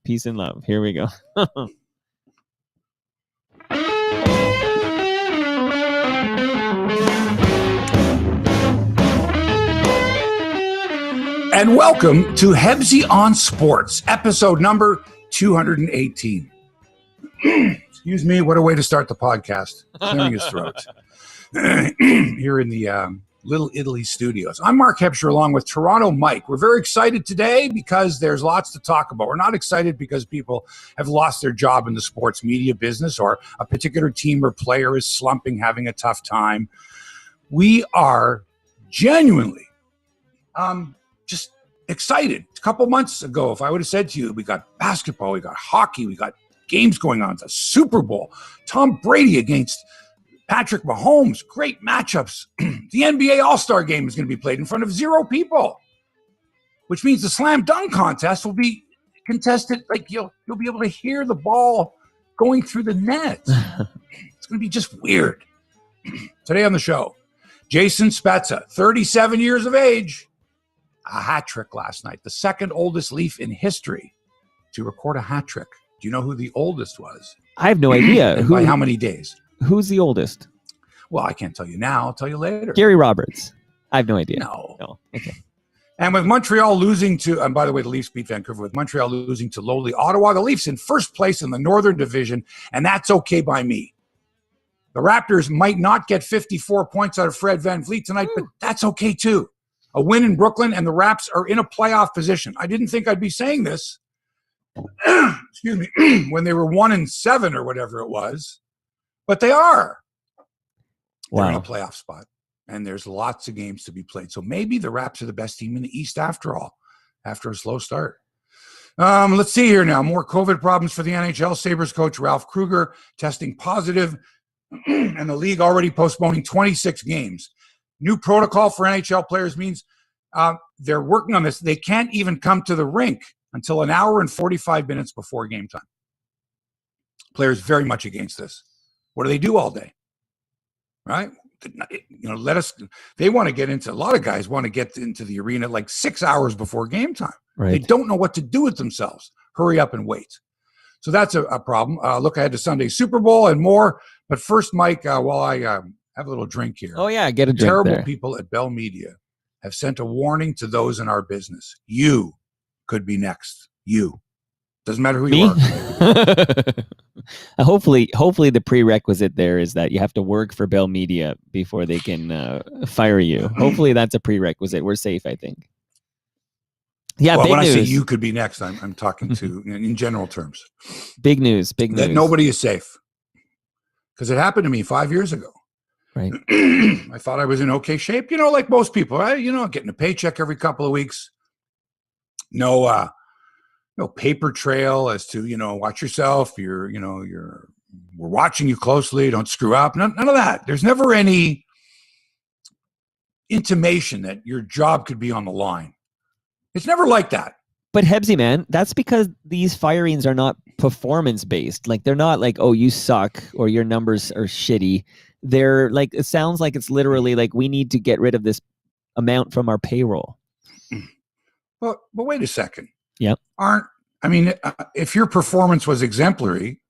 peace and love. Here we go. And welcome to Hebsy on Sports, episode number 218. Excuse me, what a way to start the podcast. Clearing his throat. Here in the Little Italy studios. I'm Mark Hebsy along with Toronto Mike. We're very excited today because there's lots to talk about. We're not excited because people have lost their job in the sports media business or a particular team or player is slumping, having a tough time. We are genuinely just excited. A couple months ago, if I would have said to you, we got basketball, we got hockey, we got games going on, the Super Bowl, Tom Brady against Patrick Mahomes, great matchups. The NBA All-Star game is going to be played in front of 0 people, which means the slam dunk contest will be contested. Like you'll be able to hear the ball going through the net. It's going to be just weird. Today on the show, Jason Spezza, 37 years of age, a hat trick last night, the second oldest Leaf in history to record a hat trick. Do you know who the oldest was? I have no idea. By how many days? Who's the oldest? Well, I can't tell you now. I'll tell you later. Gary Roberts. I have no idea. No. Okay. And with Montreal losing to, and by the way, the Leafs beat Vancouver, with Montreal losing to lowly Ottawa, the Leafs in first place in the Northern Division, and that's okay by me. The Raptors might not get 54 points out of Fred VanVleet tonight, but that's okay too. A win in Brooklyn, and the Raps are in a playoff position. I didn't think I'd be saying this, excuse me, when they were 1-7 or whatever it was, but they are. They're in a playoff spot, and there's lots of games to be played. So maybe the Raps are the best team in the East after all, after a slow start. Let's see here now. More COVID problems for the NHL. Sabres coach Ralph Kruger testing positive, and the league already postponing 26 games. New protocol for NHL players means they're working on this. They can't even come to the rink until an hour and 45 minutes before game time. Players very much against this. What do they do all day? Right? They want to get into, a lot of guys want to get into the arena like 6 hours before game time. Right. They don't know what to do with themselves. Hurry up and wait. So that's a problem. Look ahead to Sunday's Super Bowl and more. But first, Mike, while I have a little drink here. Oh, yeah, get a drink. Terrible there. People at Bell Media have sent a warning to those in our business. You could be next. You. Doesn't matter who you are. Hopefully the prerequisite there is that you have to work for Bell Media before they can fire you. Hopefully that's a prerequisite. We're safe, I think. Yeah, well, big when news. I say you could be next, I'm talking to in general terms. Big news. That nobody is safe. Because it happened to me 5 years ago. Right. I thought I was in okay shape, like most people, right? Getting a paycheck every couple of weeks. No paper trail as to, watch yourself. We're watching you closely. Don't screw up. None of that. There's never any intimation that your job could be on the line. It's never like that. But Hebsy, man, that's because these firings are not performance based. Like they're not like, oh, you suck or your numbers are shitty. They're like, it sounds like it's literally like we need to get rid of this amount from our payroll. But wait a second. Yep. If your performance was exemplary,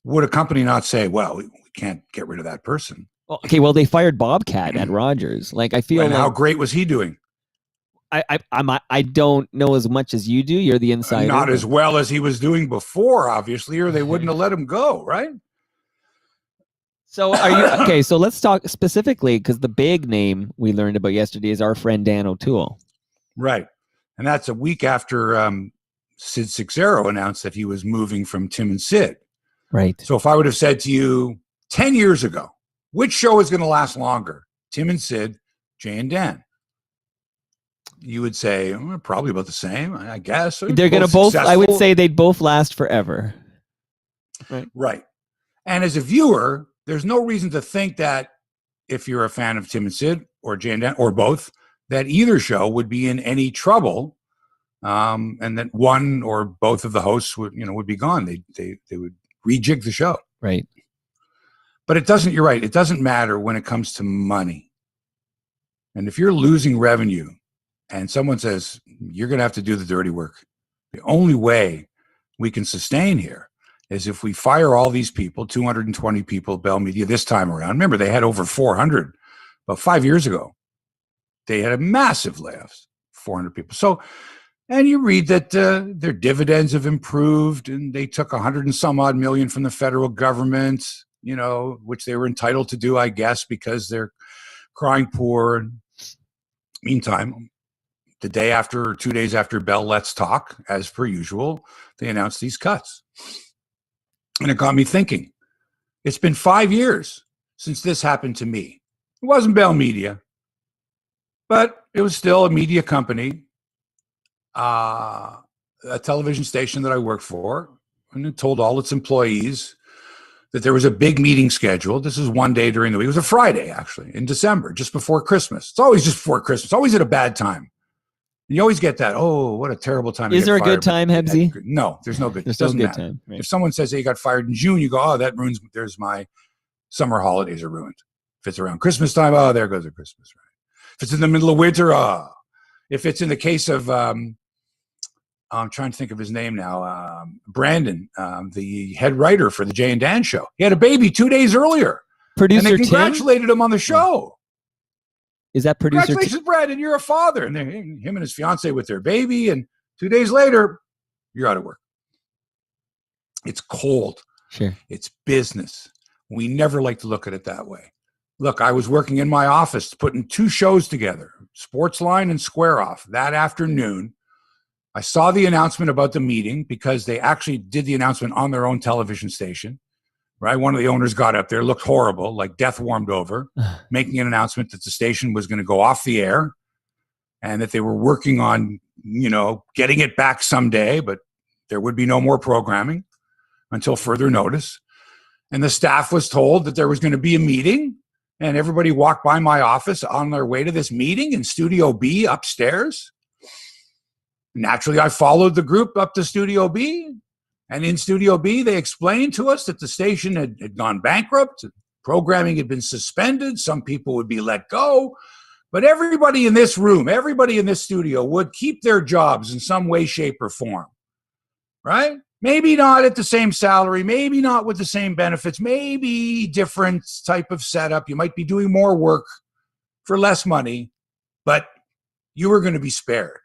would a company not say, well, we can't get rid of that person? Okay, well, they fired Bobcat at Rogers. Like, I feel how great was he doing? I don't know as much as you do. You're the insider. Not as well as he was doing before, obviously, or they wouldn't have let him go, right? So are you okay? So let's talk specifically because the big name we learned about yesterday is our friend Dan O'Toole. Right. And that's a week after Sid Seixeiro announced that he was moving from Tim and Sid. Right. So if I would have said to you 10 years ago, which show is going to last longer? Tim and Sid, Jay and Dan. You would say probably about the same, I guess. They're going to both, I would say they'd both last forever. Right. And as a viewer, there's no reason to think that if you're a fan of Tim and Sid or Jay and Dan or both, that either show would be in any trouble, and that one or both of the hosts would be gone. They would rejig the show. Right. But it doesn't, you're right, it doesn't matter when it comes to money. And if you're losing revenue and someone says, you're going to have to do the dirty work, the only way we can sustain here is if we fire all these people, 220 people, Bell Media this time around. Remember, they had over 400 about 5 years ago. They had a massive layoffs, 400 people. So, and you read that their dividends have improved, and they took 100 and some odd million from the federal government, which they were entitled to do, I guess, because they're crying poor. Meantime, the day after or 2 days after Bell Let's Talk, as per usual, they announced these cuts. And it got me thinking, it's been 5 years since this happened to me. It wasn't Bell Media, but it was still a media company, a television station that I worked for, and it told all its employees that there was a big meeting scheduled. This is one day during the week. It was a Friday, actually, in December, just before Christmas. It's always just before Christmas. It's always at a bad time. You always get that, oh, what a terrible time. Is there a good time, Hebsy? No, there's no good. There's it doesn't no good matter. time. Right. If someone says, hey, you got fired in June, you go, oh, that ruins, there's my summer holidays are ruined. If it's around Christmas time, oh, there goes the Christmas, right? If it's in the middle of winter, if it's in the case of, I'm trying to think of his name now, Brandon, the head writer for the Jay and Dan show. He had a baby 2 days earlier. Producer and they Tim? congratulated him on the show. Is that producer? Congratulations, Brandon, you're a father. And him and his fiance with their baby. And 2 days later, you're out of work. It's cold. Sure. It's business. We never like to look at it that way. Look, I was working in my office putting 2 shows together, Sportsline and Square Off, that afternoon. I saw the announcement about the meeting because they actually did the announcement on their own television station, right? One of the owners got up there, looked horrible, like death warmed over, making an announcement that the station was going to go off the air and that they were working on, getting it back someday, but there would be no more programming until further notice. And the staff was told that there was going to be a meeting, and everybody walked by my office on their way to this meeting in Studio B upstairs. Naturally, I followed the group up to Studio B, and in Studio B, they explained to us that the station had gone bankrupt, programming had been suspended, some people would be let go, but everybody in this room, everybody in this studio would keep their jobs in some way, shape, or form, right? Maybe not at the same salary, maybe not with the same benefits, maybe different type of setup. You might be doing more work for less money, but you were going to be spared.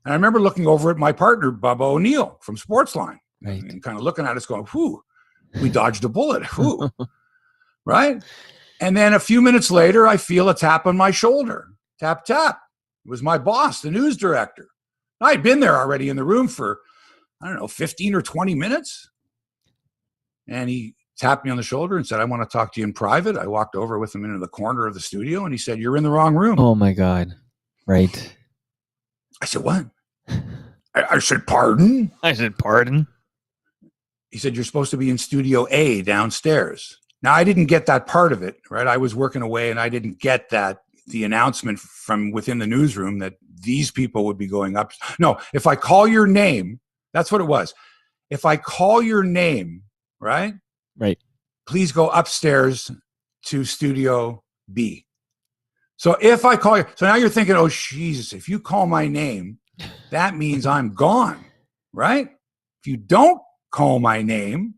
And I remember looking over at my partner, Bubba O'Neill from Sportsline, right, and kind of looking at us going, whew, we dodged a bullet, whew, right? And then a few minutes later, I feel a tap on my shoulder, tap, tap. It was my boss, the news director. I'd been there already in the room for, 15 or 20 minutes. And he tapped me on the shoulder and said, I want to talk to you in private. I walked over with him into the corner of the studio, and he said, you're in the wrong room. Oh, my God. Right. I said, what? I said, pardon? I said, pardon? He said, you're supposed to be in Studio A downstairs. Now, I didn't get that part of it, right? I was working away, and I didn't get the announcement from within the newsroom that these people would be going up. No, if I call your name, that's what it was. If I call your name, right? Right. Please go upstairs to Studio B. So if I call you, so now you're thinking, oh, Jesus, if you call my name, that means I'm gone, right? If you don't call my name,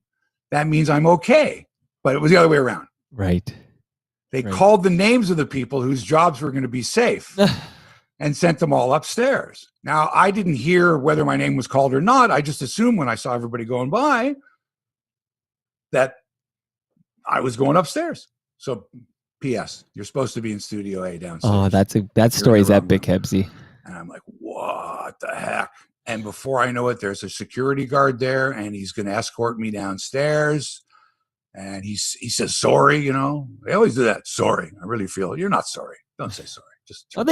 that means I'm okay. But it was the other way around. Right. They called the names of the people whose jobs were going to be safe and sent them all upstairs. Now, I didn't hear whether my name was called or not. I just assumed when I saw everybody going by that I was going upstairs. So, P.S. You're supposed to be in Studio A downstairs. Oh, that story's epic, Hebsy. And I'm like, what the heck? And before I know it, there's a security guard there, and he's going to escort me downstairs. And he says, sorry, They always do that. Sorry. I really feel you're not sorry. Don't say sorry.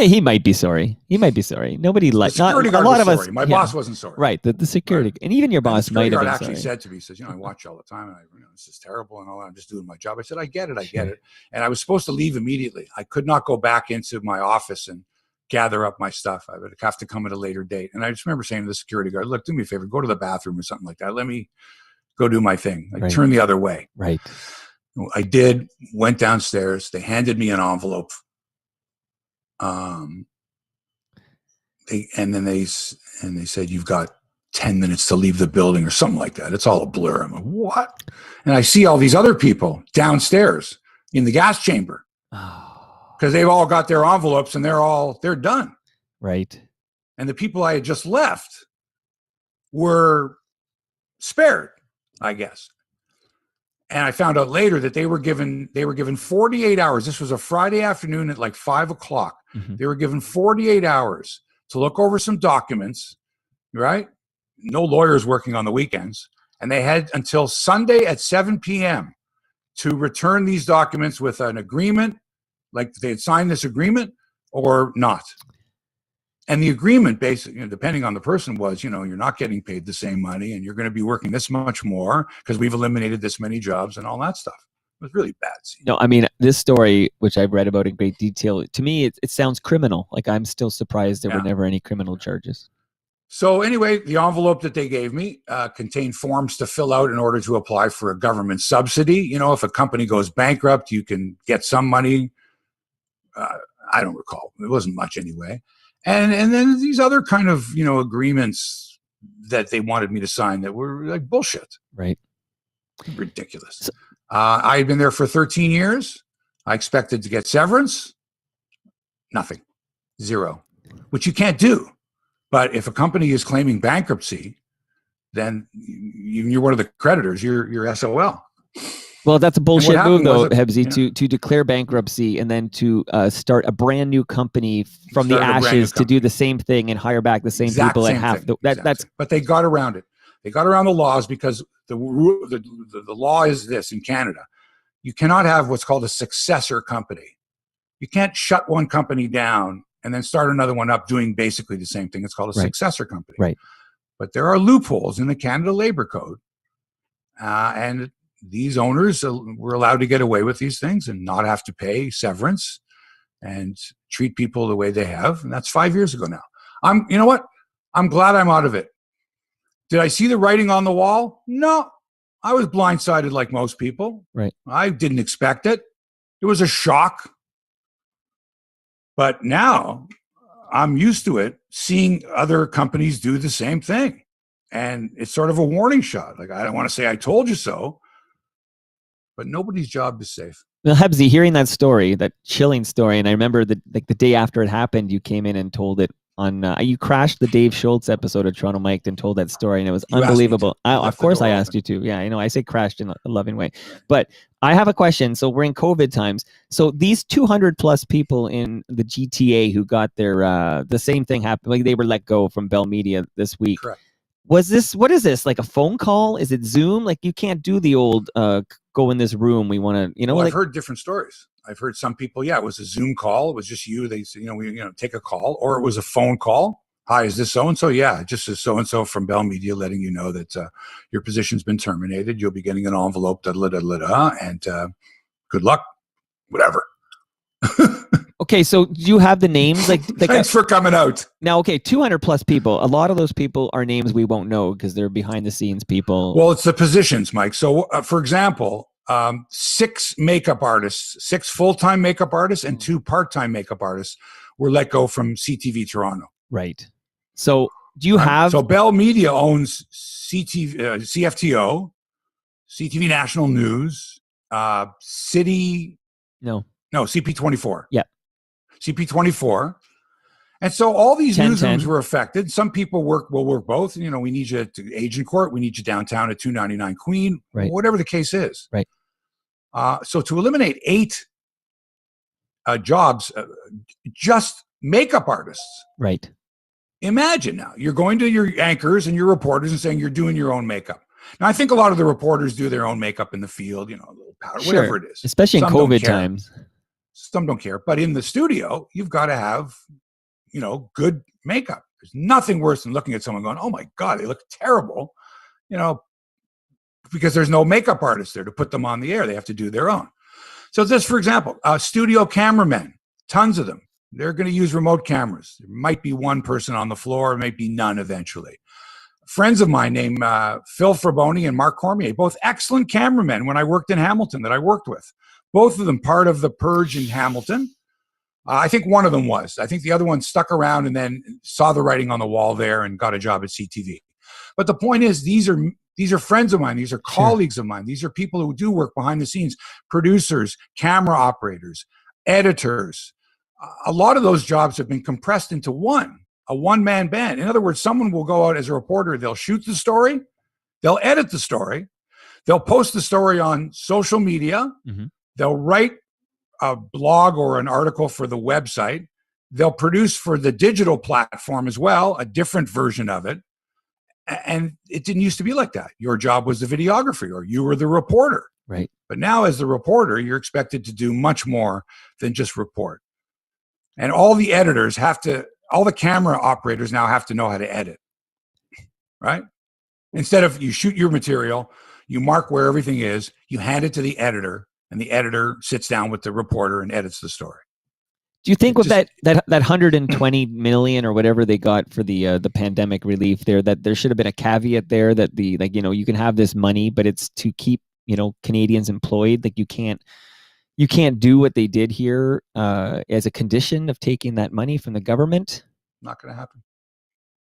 He might be sorry. He might be sorry. Nobody the security guard a lot was of sorry. us. My boss wasn't sorry. Right. The security, and even your boss might have been actually sorry. said to me, he says, I watch you all the time, and this is terrible and all that. I'm just doing my job. I said, I get it. And I was supposed to leave immediately. I could not go back into my office and gather up my stuff. I would have to come at a later date. And I just remember saying to the security guard, look, do me a favor, go to the bathroom or something like that. Let me go do my thing. Turn the other way. Right. I did, went downstairs. They handed me an envelope. They said, you've got 10 minutes to leave the building or something like that. It's all a blur. I'm like, what? And I see all these other people downstairs in the gas chamber because they've all got their envelopes and they're done. Right. And the people I had just left were spared, I guess. And I found out later that they were given 48 hours. This was a Friday afternoon at like 5 o'clock. Mm-hmm. They were given 48 hours to look over some documents, right? No lawyers working on the weekends. And they had until Sunday at 7 p.m. to return these documents with an agreement, like they had signed this agreement or not. And the agreement, basically, depending on the person, was, you're not getting paid the same money and you're going to be working this much more because we've eliminated this many jobs and all that stuff. It was really bad. No, I mean, this story, which I've read about in great detail, to me, it sounds criminal. Like, I'm still surprised there were never any criminal charges. So anyway, the envelope that they gave me contained forms to fill out in order to apply for a government subsidy. If a company goes bankrupt, you can get some money. I don't recall. It wasn't much anyway. And then these other kind of, agreements that they wanted me to sign that were like bullshit. Right. Ridiculous. So, I had been there for 13 years. I expected to get severance. Nothing. Zero. Which you can't do. But if a company is claiming bankruptcy, then you're one of the creditors. You're SOL. Well, that's a bullshit move, though, Hebsy, to declare bankruptcy and then to start a brand new company from the ashes to do the same thing and hire back the same people at half. That's. But they got around it. They got around the laws because the law is this in Canada: you cannot have what's called a successor company. You can't shut one company down and then start another one up doing basically the same thing. It's called a successor company. Right. But there are loopholes in the Canada Labor Code, and these owners were allowed to get away with these things and not have to pay severance and treat people the way they have. And that's 5 years ago now. You know what? I'm glad I'm out of it. Did I see the writing on the wall? No. I was blindsided like most people. Right. I didn't expect it. It was a shock. But now I'm used to it, seeing other companies do the same thing. And it's sort of a warning shot. Like, I don't want to say I told you so, but nobody's job is safe. Well, Hebsy, hearing that story, that chilling story, and I remember the day after it happened, you came in and told it on. You crashed the Dave Schultz episode of Toronto Mike and told that story, and it was unbelievable. Of course, I asked you to. Yeah, I say crashed in a loving way, but I have a question. So we're in COVID times. So these 200 plus people in the GTA who got their the same thing happened, like they were let go from Bell Media this week. Correct. What is this, like a phone call? Is it Zoom? Like, you can't do the old go in this room. We want to, Well, I've heard different stories. I've heard some people, it was a Zoom call. It was just you. They said, take a call, or it was a phone call. Hi, is this so-and-so? Yeah, just as so-and-so from Bell Media letting you know that your position's been terminated. You'll be getting an envelope, and good luck, whatever. Okay, so do you have the names? Like Thanks for coming out. Now, okay, 200 plus people. A lot of those people are names we won't know because they're behind the scenes people. Well, it's the positions, Mike. So, for example, 6 makeup artists, 6 full-time makeup artists, and 2 part-time makeup artists were let go from CTV Toronto. Right. So, do you have? So, Bell Media owns CFTO, CTV National News, City. No, CP24. Yeah. CP24. And so all these 10, newsrooms 10. were affected. Some people will work both. We need you at Agent Court. We need you downtown at 299 Queen, right. Whatever the case is. Right. So to eliminate 8 jobs, just makeup artists. Right. Imagine now, you're going to your anchors and your reporters and saying you're doing your own makeup. Now, I think a lot of the reporters do their own makeup in the field, a little powder, whatever it is. Especially in COVID times. Some don't care. But in the studio, you've got to have, good makeup. There's nothing worse than looking at someone going, oh my God, they look terrible, because there's no makeup artist there to put them on the air. They have to do their own. So this, for example, studio cameramen, tons of them. They're going to use remote cameras. There might be one person on the floor, it might be none eventually. Friends of mine named Phil Fraboni and Mark Cormier, both excellent cameramen when I worked in Hamilton that I worked with. Both of them part of the purge in Hamilton. I think one of them was. I think the other one stuck around and then saw the writing on the wall there and got a job at CTV. But the point is, these are friends of mine. These are colleagues of mine. These are people who do work behind the scenes, producers, camera operators, editors. A lot of those jobs have been compressed into a one-man band. In other words, someone will go out as a reporter. They'll shoot the story. They'll edit the story. They'll post the story on social media. Mm-hmm. They'll write a blog or an article for the website. They'll produce for the digital platform as well, a different version of it. And it didn't used to be like that. Your job was the videography, or you were the reporter. Right. But now as the reporter, you're expected to do much more than just report. And all the editors all the camera operators now have to know how to edit, right? Instead of you shoot your material, you mark where everything is, you hand it to the editor, and the editor sits down with the reporter and edits the story. Do you think with that 120 million or whatever they got for the pandemic relief there, that there should have been a caveat there that you can have this money, but it's to keep, Canadians employed. Like you can't do what they did here as a condition of taking that money from the government? Not going to happen.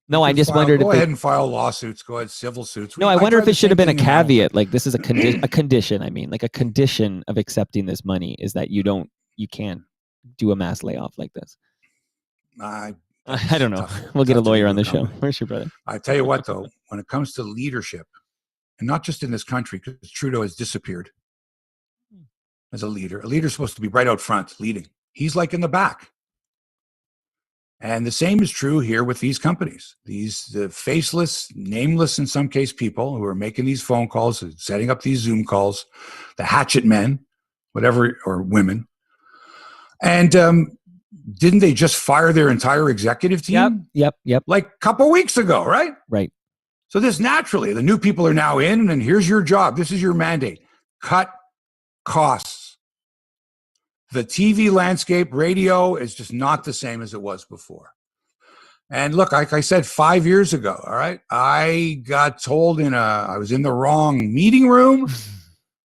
No, I just wondered if go ahead and file lawsuits, go ahead, civil suits. No, I wonder if it should have been a caveat. Like this is a condition. I mean, like a condition of accepting this money is that you can't do a mass layoff like this. I don't know. We'll get a lawyer on the show. Where's your brother? I tell you what, though, when it comes to leadership, and not just in this country, because Trudeau has disappeared as a leader's supposed to be right out front leading. He's like in the back. And the same is true here with these companies, the faceless, nameless, in some case, people who are making these phone calls, setting up these Zoom calls, the hatchet men, whatever, or women. And didn't they just fire their entire executive team? Yep. Like a couple weeks ago, right? Right. So this naturally, the new people are now in, and here's your job. This is your mandate. Cut costs. The TV landscape, radio is just not the same as it was before. And look, like I said, 5 years ago, all right, I got told I was in the wrong meeting room.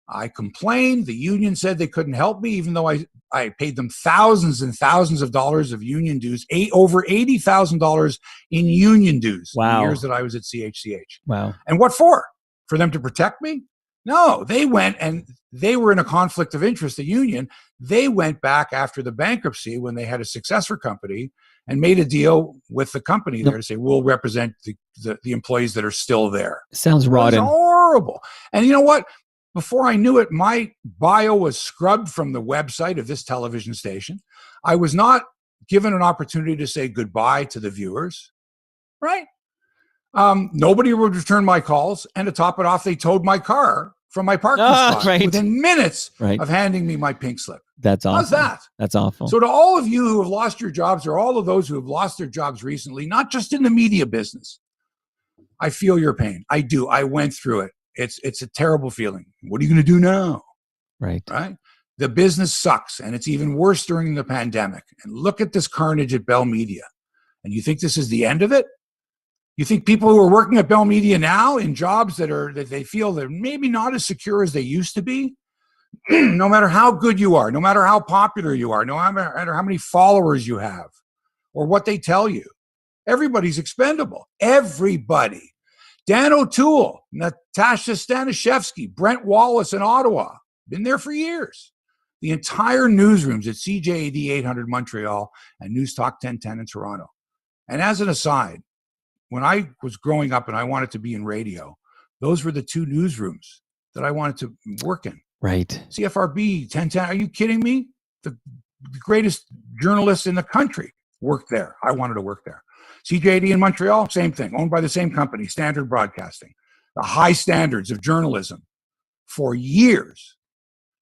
I complained. The union said they couldn't help me, even though I paid them thousands and thousands of dollars of union dues, over $80,000 in union dues. Wow. In the years that I was at CHCH. Wow. And what for? For them to protect me? No, they went and they were in a conflict of interest, the union. They went back after the bankruptcy when they had a successor company and made a deal with the company there to say, we'll represent the employees that are still there. Sounds rotten. It's horrible. And you know what? Before I knew it, my bio was scrubbed from the website of this television station. I was not given an opportunity to say goodbye to the viewers, right? Nobody would return my calls. And to top it off, they towed my car from my parking spot within minutes of handing me my pink slip. That's awful. How's that? That's awful. So to all of you who have lost your jobs, or all of those who have lost their jobs recently, not just in the media business, I feel your pain. I do. I went through it. It's a terrible feeling. What are you going to do now? Right. The business sucks, and it's even worse during the pandemic. And look at this carnage at Bell Media. And you think this is the end of it? You think people who are working at Bell Media now in jobs that they feel they're maybe not as secure as they used to be, no matter how good you are, no matter how popular you are, no matter how many followers you have, or what they tell you, everybody's expendable. Everybody. Dan O'Toole, Natasha Staniszewski, Brent Wallace in Ottawa, been there for years. The entire newsrooms at CJAD 800 Montreal and News Talk 1010 in Toronto. And as an aside, when I was growing up and I wanted to be in radio, those were the two newsrooms that I wanted to work in. Right. CFRB 1010. Are you kidding me? The greatest journalists in the country worked there. I wanted to work there. CJAD in Montreal, same thing, owned by the same company, Standard Broadcasting. The high standards of journalism for years.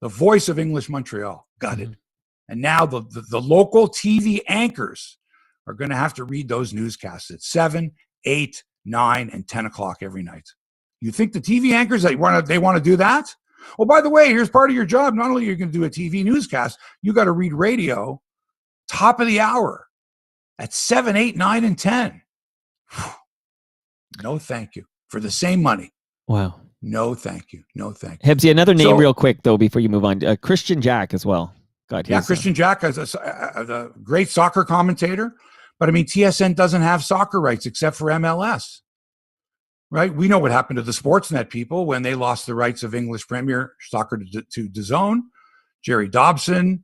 The voice of English Montreal, gutted. Mm-hmm. And now the local TV anchors are going to have to read those newscasts at 7, 8, 9, and 10 o'clock every night. You think the TV anchors, they want to do that? Oh, by the way, here's part of your job. Not only are you going to do a TV newscast, you got to read radio, top of the hour, at 7, 8, 9, and 10. No, thank you. For the same money. Wow. No, thank you. No, thank you. Hebsy, another name real quick, though, before you move on. Christian Jack as well. God, yeah, Christian Jack is a great soccer commentator. But, I mean, TSN doesn't have soccer rights except for MLS. right? We know what happened to the Sportsnet people when they lost the rights of English Premier Soccer to DAZN. Jerry Dobson,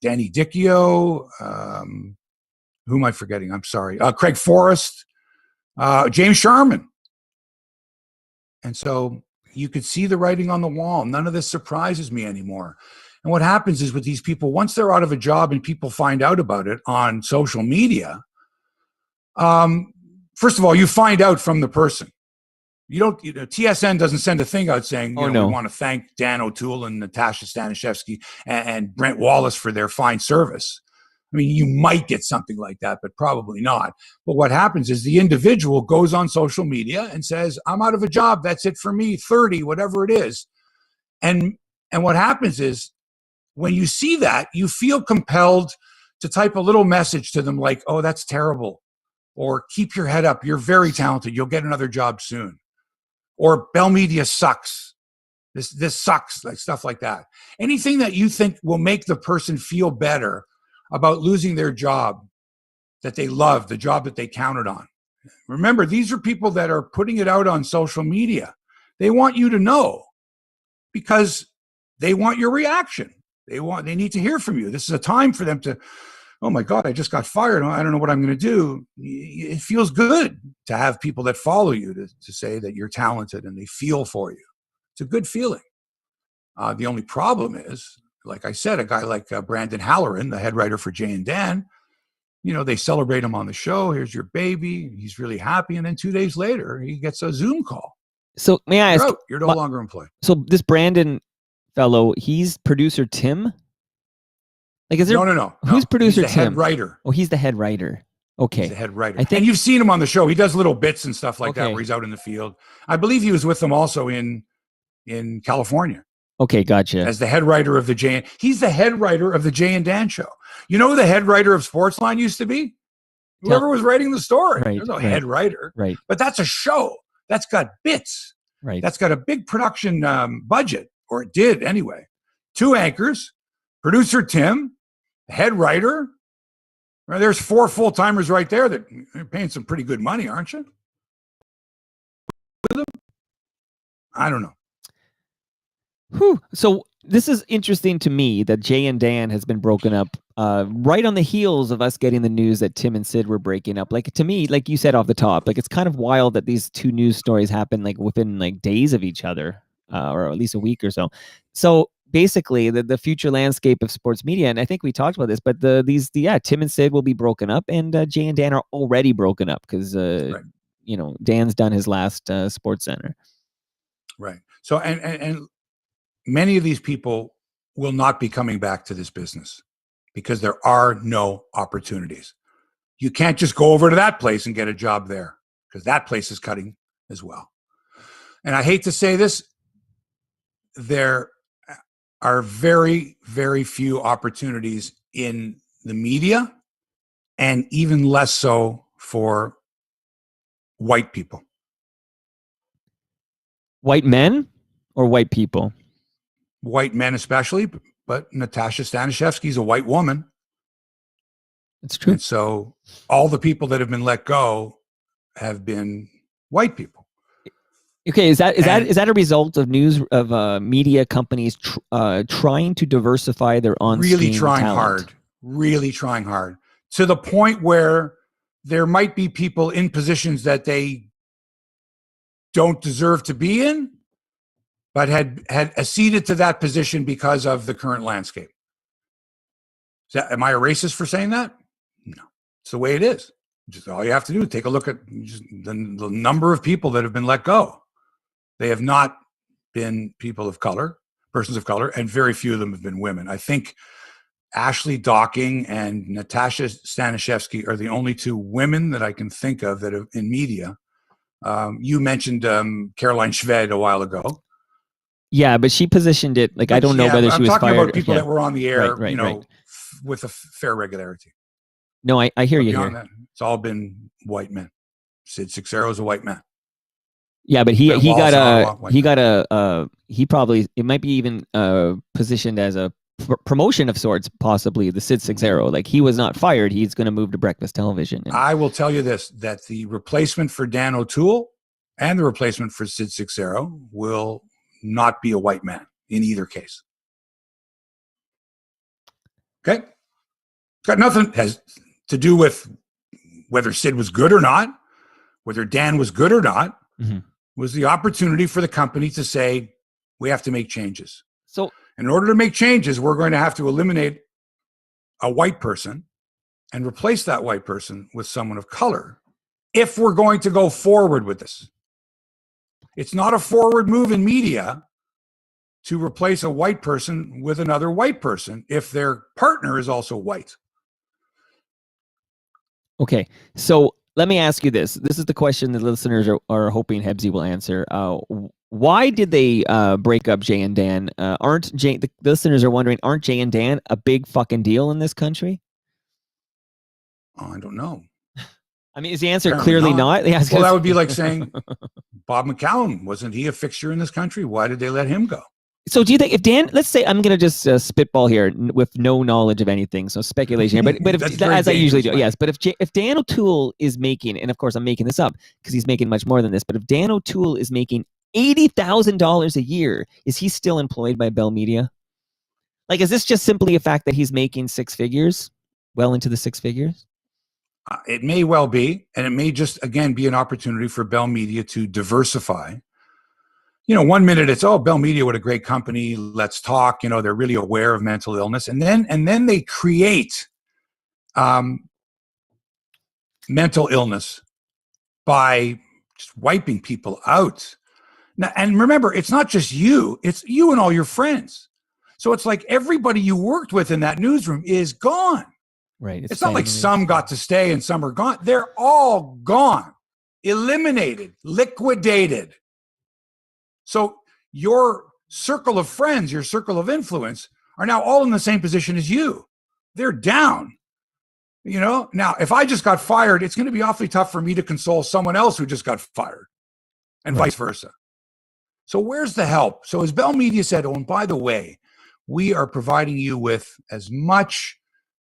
Danny Dichio, who am I forgetting? I'm sorry. Craig Forrest, James Sharman. And so you could see the writing on the wall. None of this surprises me anymore. And what happens is with these people, once they're out of a job and people find out about it on social media, first of all, you find out from the person. You don't. TSN doesn't send a thing out saying, we want to thank Dan O'Toole and Natasha Stanishevsky and Brent Wallace for their fine service. I mean, you might get something like that, but probably not. But what happens is the individual goes on social media and says, I'm out of a job. That's it for me, 30, whatever it is. And what happens is when you see that, you feel compelled to type a little message to them like, oh, that's terrible. Or keep your head up. You're very talented. You'll get another job soon. Or Bell Media sucks. This sucks, like stuff like that. Anything that you think will make the person feel better about losing their job that they love, the job that they counted on. Remember, these are people that are putting it out on social media. They want you to know because they want your reaction. They need to hear from you. This is a time for them to, oh my God, I just got fired. I don't know what I'm going to do. It feels good to have people that follow you to say that you're talented and they feel for you. It's a good feeling. The only problem is, like I said, a guy like Brandon Halloran, the head writer for Jay and Dan, they celebrate him on the show. Here's your baby. He's really happy. And then 2 days later, he gets a Zoom call. So may I ask? You're no longer employed. So this Brandon fellow, he's producer Tim? Like, is there? No. Who's producer He's the Tim? head writer. Oh, he's the head writer. Okay. He's the head writer. And you've seen him on the show. He does little bits and stuff like that Okay. where he's out in the field. I believe he was with them also in California. Okay, gotcha. As the head writer of he's the head writer of the Jay and Dan show. You know who the head writer of Sportsline used to be? Whoever was writing the story. Right, There's no head writer. Right. But that's a show. That's got bits. Right. That's got a big production budget, or it did anyway. 2 anchors, producer Tim, head writer. Well, there's 4 full-timers right there that are paying some pretty good money, aren't you? I don't know. Whew. So this is interesting to me that Jay and Dan has been broken up right on the heels of us getting the news that Tim and Sid were breaking up. Like, to me, like you said off the top, like, it's kind of wild that these 2 news stories happen like within like days of each other, or at least a week or so. So basically the future landscape of sports media, and I think we talked about this, but Tim and Sid will be broken up, and Jay and Dan are already broken up because right. Dan's done his last Sports Center. Right. So and many of these people will not be coming back to this business because there are no opportunities. You can't just go over to that place and get a job there because that place is cutting as well. And I hate to say this, there are very, very few opportunities in the media, and even less so for white people. White men or white people? White men especially, but Natasha Stanishevsky is a white woman. That's true. And so all the people that have been let go have been white people. Okay, is that a result of media companies trying to diversify their on-screen really trying hard to the point where there might be people in positions that they don't deserve to be in, but had acceded to that position because of the current landscape. Am I a racist for saying that? No, it's the way it is. Just all you have to do is take a look at just the number of people that have been let go. They have not been people of color, persons of color, and very few of them have been women. I think Ashley Docking and Natasha Stanishevsky are the only 2 women that I can think of that are in media. You mentioned Caroline Shved a while ago. Yeah, but she positioned it like, I don't know whether she was fired. I'm talking about people that were on the air, right. With a fair regularity. No, I hear you here. That, it's all been white men. Sid Seixeiro is a white man. Yeah, but it might be even positioned as a promotion of sorts, possibly, the Sid Seixeiro. Like, he was not fired. He's going to move to breakfast television. I will tell you this, that the replacement for Dan O'Toole and the replacement for Sid Seixeiro will not be a white man in either case. Okay? It's got nothing has to do with whether Sid was good or not, whether Dan was good or not. Mm-hmm. Was the opportunity for the company to say, we have to make changes. So in order to make changes, we're going to have to eliminate a white person and replace that white person with someone of color if we're going to go forward with this. It's not a forward move in media to replace a white person with another white person if their partner is also white. Okay, so let me ask you this. This is the question that listeners are hoping Hebsy will answer. Why did they break up Jay and Dan? The listeners are wondering, aren't Jay and Dan a big fucking deal in this country? Oh, I don't know. I mean, is the answer Apparently clearly not? Yeah, well, that would be like saying Bob McCallum, wasn't he a fixture in this country? Why did they let him go? So do you think if Dan, let's say, I'm going to just spitball here with no knowledge of anything, so speculation here, but if, as I usually do, yes, but if Dan O'Toole is making, and of course I'm making this up because he's making much more than this, but if Dan O'Toole is making $80,000 a year, is he still employed by Bell Media? Like, is this just simply a fact that he's making six figures, well into the six figures? It may well be, and it may just, again, be an opportunity for Bell Media to diversify. You know, 1 minute it's, oh, Bell Media, what a great company, let's talk. You know, they're really aware of mental illness. And then they create mental illness by just wiping people out. Now, and remember, it's not just you, it's you and all your friends. So it's like everybody you worked with in that newsroom is gone. Right. It's not like some got to stay and some are gone. They're all gone, eliminated, liquidated. So your circle of friends, your circle of influence are now all in the same position as you. They're down. You know, now if I just got fired, it's going to be awfully tough for me to console someone else who just got fired and vice versa. So where's the help? So as Bell Media said, oh, and by the way, we are providing you with as much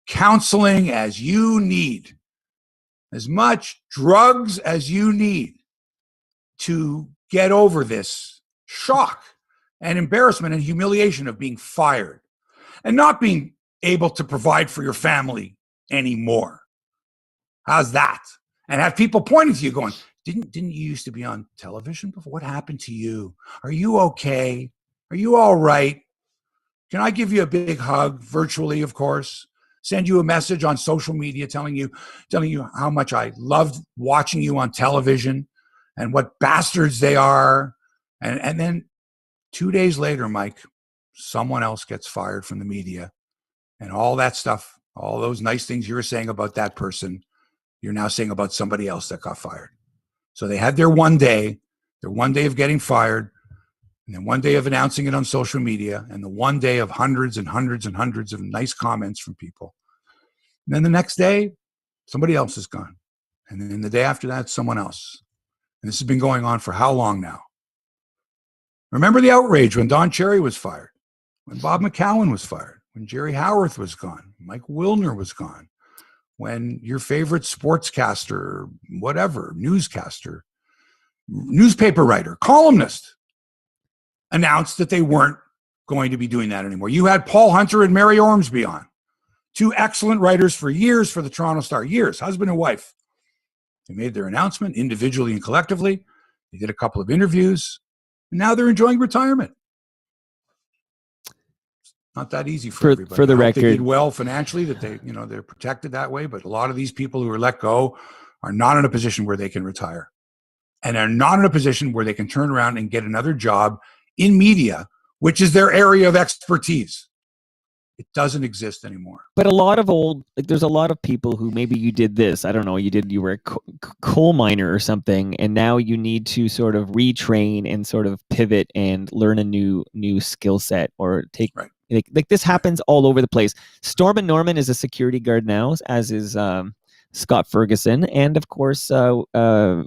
counseling as you need, as much drugs as you need to get over this shock and embarrassment and humiliation of being fired and not being able to provide for your family anymore. How's that? And have people pointing to you going, didn't you used to be on television before? What happened to you? Are you okay? Are you all right? Can I give you a big hug virtually, of course? Send you a message on social media telling you how much I loved watching you on television and what bastards they are. And then 2 days later, Mike, someone else gets fired from the media. And all that stuff, all those nice things you were saying about that person, you're now saying about somebody else that got fired. So they had their one day of getting fired, and then 1 day of announcing it on social media, and the 1 day of hundreds and hundreds and hundreds of nice comments from people. And then the next day, somebody else is gone. And then the day after that, someone else. And this has been going on for how long now? Remember the outrage when Don Cherry was fired, when Bob McCallum was fired, when Jerry Howarth was gone, Mike Wilner was gone, when your favorite sportscaster, whatever, newscaster, newspaper writer, columnist announced that they weren't going to be doing that anymore. You had Paul Hunter and Mary Ormsby on, two excellent writers for years for the Toronto Star, years, husband and wife. They made their announcement individually and collectively. They did a couple of interviews, and now they're enjoying retirement. Not that easy for everybody. For the record, they did well financially, that they're protected that way. But a lot of these people who are let go are not in a position where they can retire, and are not in a position where they can turn around and get another job in media, which is their area of expertise. It doesn't exist anymore. But there's a lot of people who maybe you did this. I don't know. You were a coal miner or something, and now you need to sort of retrain and sort of pivot and learn a new skill set or take. Right. Like this happens all over the place. Stormin Norman is a security guard now, as is Scott Ferguson, and of course, the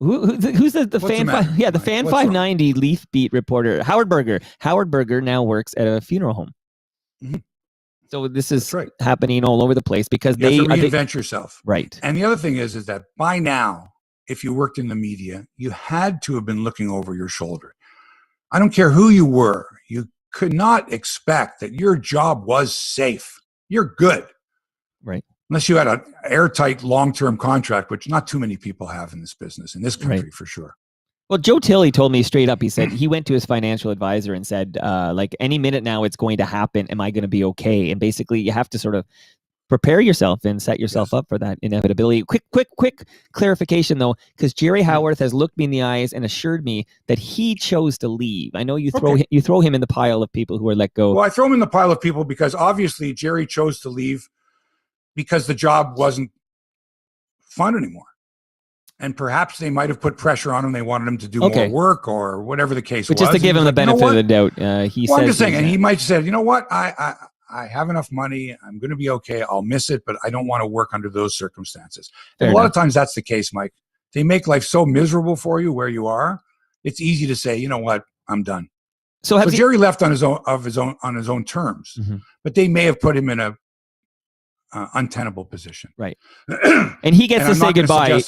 who's the fan? The fan 590 Leaf beat reporter Howard Berger. Howard Berger now works at a funeral home. Mm-hmm. So this is That's right. happening all over the place because You have to they reinvent yourself. right. And the other thing is that by now, if you worked in the media, you had to have been looking over your shoulder. I don't care who you were. You could not expect that your job was safe. You're good. Right. Unless you had an airtight long-term contract, which not too many people have in this business, in this country, Right. for sure. Well, Joe Tilley told me straight up, he said he went to his financial advisor and said, like, any minute now it's going to happen. Am I going to be okay? And basically you have to sort of prepare yourself and set yourself up for that inevitability. Quick clarification though, because Jerry Howarth has looked me in the eyes and assured me that he chose to leave. I know you throw him in the pile of people who are let go. Well, I throw him in the pile of people because obviously Jerry chose to leave because the job wasn't fun anymore. And perhaps they might have put pressure on him. They wanted him to do more work or whatever the case was. Just to give him the benefit of the doubt, he said. I'm just saying, and he might have said, you know what, I have enough money. I'm going to be okay. I'll miss it, but I don't want to work under those circumstances. And a lot of times that's the case, Mike. They make life so miserable for you where you are. It's easy to say, you know what, I'm done. So Jerry left on his own terms, but they may have put him in a untenable position. Right. And he gets to say goodbye,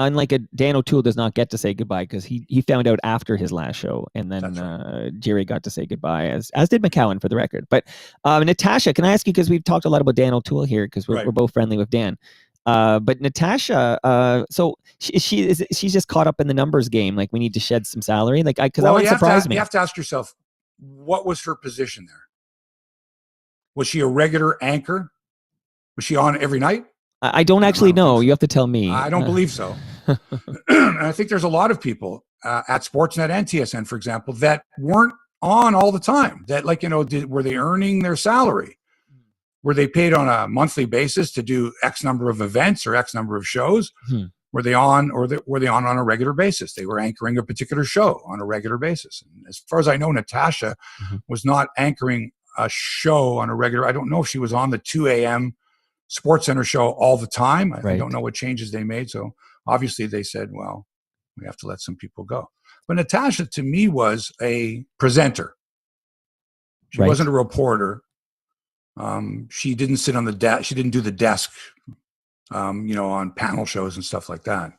unlike Dan O'Toole does not get to say goodbye because he found out after his last show, and then Jerry got to say goodbye, as did McCowan, for the record. But Natasha, can I ask you, because we've talked a lot about Dan O'Toole here because we're both friendly with Dan. But Natasha, so she's just caught up in the numbers game. Like, we need to shed some salary. Like, because that would surprise me. You have to ask yourself, what was her position there? Was she a regular anchor? Was she on every night? I don't actually know. You have to tell me. I don't believe so. And I think there's a lot of people at Sportsnet and TSN, for example, that weren't on all the time. That, like, were they earning their salary? Were they paid on a monthly basis to do X number of events or X number of shows? Were they on, or were they on a regular basis? They were anchoring a particular show on a regular basis. And as far as I know, Natasha was not anchoring a show on a regular. I don't know if she was on the 2 a.m. SportsCenter show all the time. I don't know what changes they made. So obviously they said, well, we have to let some people go. But Natasha, to me, was a presenter. She wasn't a reporter. She didn't sit on the desk. She didn't do the desk, on panel shows and stuff like that.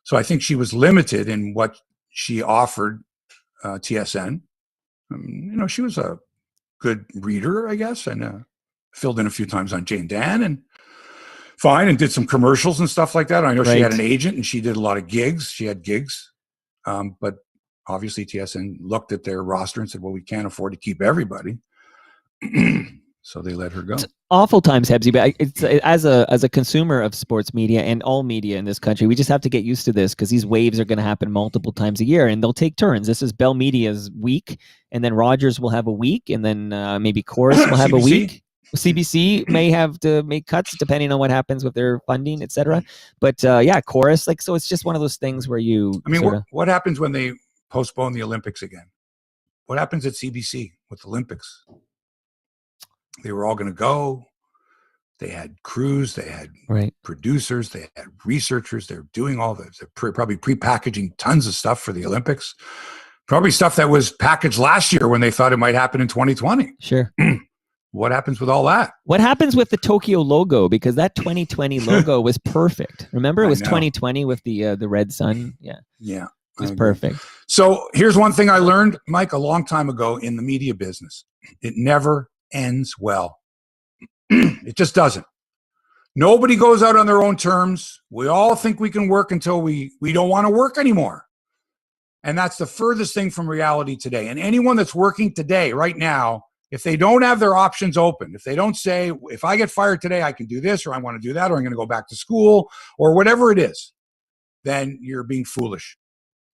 So I think she was limited in what she offered TSN. She was a good reader, I guess, and filled in a few times on Jane Dan and did some commercials and stuff like that. I know she had an agent and she did a lot of gigs. She had gigs. But obviously TSN looked at their roster and said, well, we can't afford to keep everybody. So they let her go. It's awful times, Hebsy, but it's as a consumer of sports media and all media in this country, we just have to get used to this because these waves are going to happen multiple times a year and they'll take turns. This is Bell Media's week, and then Rogers will have a week, and then maybe Chorus will have a week. CBC may have to make cuts depending on what happens with their funding, etc. But Chorus, so it's just one of those things where you. I mean, what happens when they postpone the Olympics again? What happens at CBC with the Olympics? They were all going to go. They had crews, they had producers, they had researchers. They're doing all this. They're probably pre-packaging tons of stuff for the Olympics. Probably stuff that was packaged last year when they thought it might happen in 2020. Sure. What happens with all that? What happens with the Tokyo logo? Because that 2020 logo was perfect. Remember, it was 2020 with the red sun. Yeah. Yeah. It was perfect. So here's one thing I learned, Mike, a long time ago in the media business. It never ends well. It just doesn't. Nobody goes out on their own terms. We all think we can work until we don't want to work anymore. And that's the furthest thing from reality today. And anyone that's working today, right now, if they don't have their options open, if they don't say, if I get fired today, I can do this, or I want to do that, or I'm going to go back to school, or whatever it is, then you're being foolish.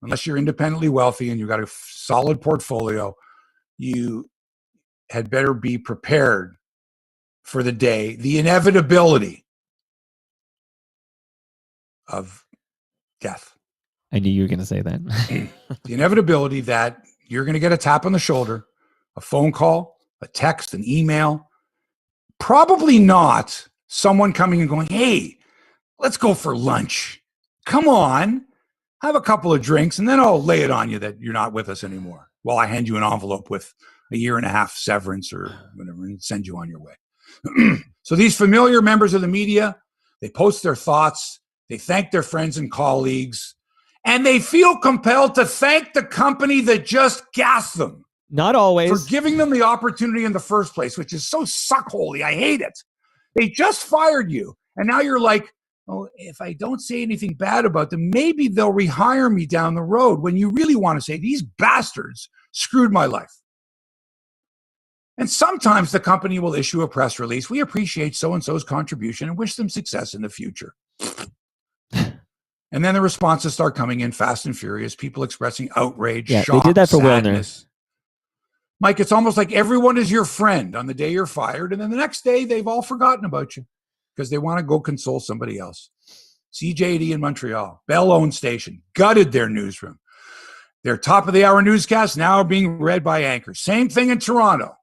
Unless you're independently wealthy and you've got a solid portfolio, you had better be prepared for the day, the inevitability of death. I knew you were going to say that. The inevitability that you're going to get a tap on the shoulder, a phone call, a text, an email, probably not someone coming and going, hey, let's go for lunch. Come on, have a couple of drinks, and then I'll lay it on you that you're not with us anymore while I hand you an envelope with a year and a half severance or whatever and send you on your way. So these familiar members of the media, they post their thoughts, they thank their friends and colleagues, and they feel compelled to thank the company that just gassed them. Not always. For giving them the opportunity in the first place, which is so suckholey. I hate it. They just fired you. And now you're like, oh, if I don't say anything bad about them, maybe they'll rehire me down the road, when you really want to say, these bastards screwed my life. And sometimes the company will issue a press release. We appreciate so-and-so's contribution and wish them success in the future. And then the responses start coming in fast and furious, people expressing outrage, shock, they did that for sadness. Mike, it's almost like everyone is your friend on the day you're fired, and then the next day they've all forgotten about you because they want to go console somebody else. CJD in Montreal, Bell-owned station, gutted their newsroom. Their top-of-the-hour newscasts now are being read by anchors. Same thing in Toronto.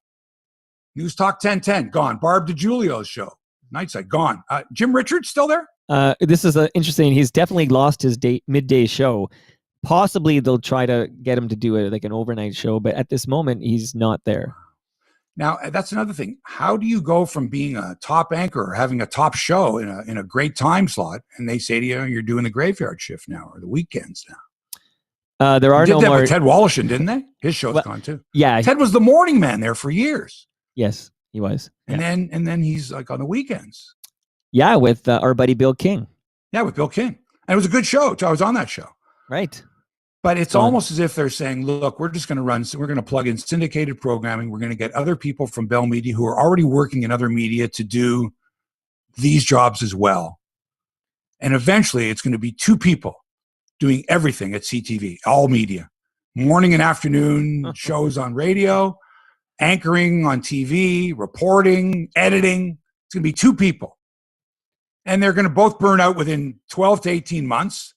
News Talk 1010, gone. Barb DiGiulio's show, Nightside, gone. Jim Richards still there? This is interesting. He's definitely lost his midday show. Possibly they'll try to get him to do it like an overnight show, but at this moment he's not there. Now that's another thing. How do you go from being a top anchor or having a top show in a great time slot, and they say to you, you're doing the graveyard shift now or the weekends now? There are did no that more. With Ted Wallachin, didn't they? His show's gone too. Yeah, Ted was the morning man there for years. Yes, he was. And then he's like on the weekends. Yeah, with our buddy Bill King. Yeah, with Bill King. And it was a good show. I was on that show. Right. But it's almost as if they're saying, look, we're just going to we're going to plug in syndicated programming. We're going to get other people from Bell Media who are already working in other media to do these jobs as well. And eventually it's going to be two people doing everything at CTV, all media, morning and afternoon shows on radio, anchoring on TV, reporting, editing. It's going to be two people. And they're going to both burn out within 12 to 18 months.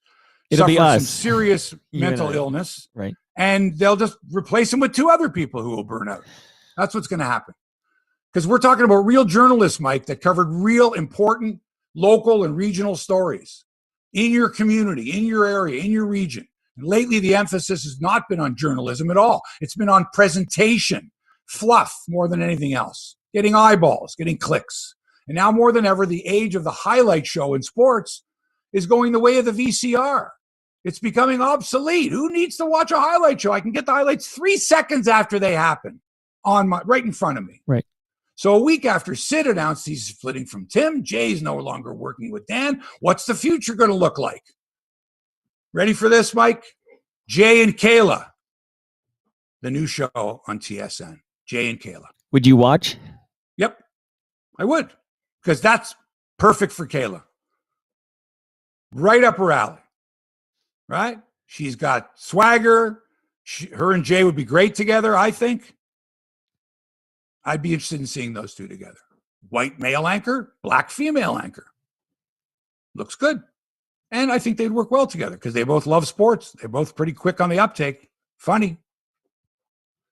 It'll be us. Some serious mental illness. Right. And they'll just replace them with two other people who will burn out. That's what's going to happen. Because we're talking about real journalists, Mike, that covered real important local and regional stories in your community, in your area, in your region. And lately, the emphasis has not been on journalism at all. It's been on presentation, fluff more than anything else, getting eyeballs, getting clicks. And now more than ever, the age of the highlight show in sports is going the way of the VCR. It's becoming obsolete. Who needs to watch a highlight show? I can get the highlights 3 seconds after they happen right in front of me. Right. So a week after Sid announced he's splitting from Tim, Jay's no longer working with Dan. What's the future going to look like? Ready for this, Mike? Jay and Kayla, the new show on TSN. Jay and Kayla. Would you watch? Yep, I would, because that's perfect for Kayla. Right up her alley, right? She's got swagger. Her and Jay would be great together, I think. I'd be interested in seeing those two together. White male anchor, black female anchor. Looks good. And I think they'd work well together because they both love sports. They're both pretty quick on the uptake. Funny.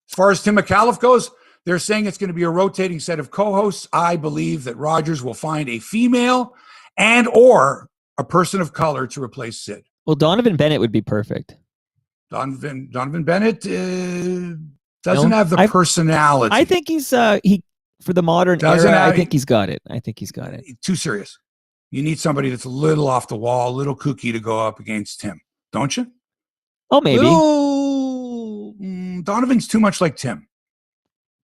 As far as Tim McAuliffe goes, they're saying it's going to be a rotating set of co-hosts. I believe that Rogers will find a female and or a person of color to replace Sid. Well, Donovan Bennett would be perfect. Donovan Bennett doesn't have the personality. I think he's for the modern era. I think he's got it. Too serious. You need somebody that's a little off the wall, a little kooky to go up against him, don't you? Oh, maybe. Donovan's too much like Tim.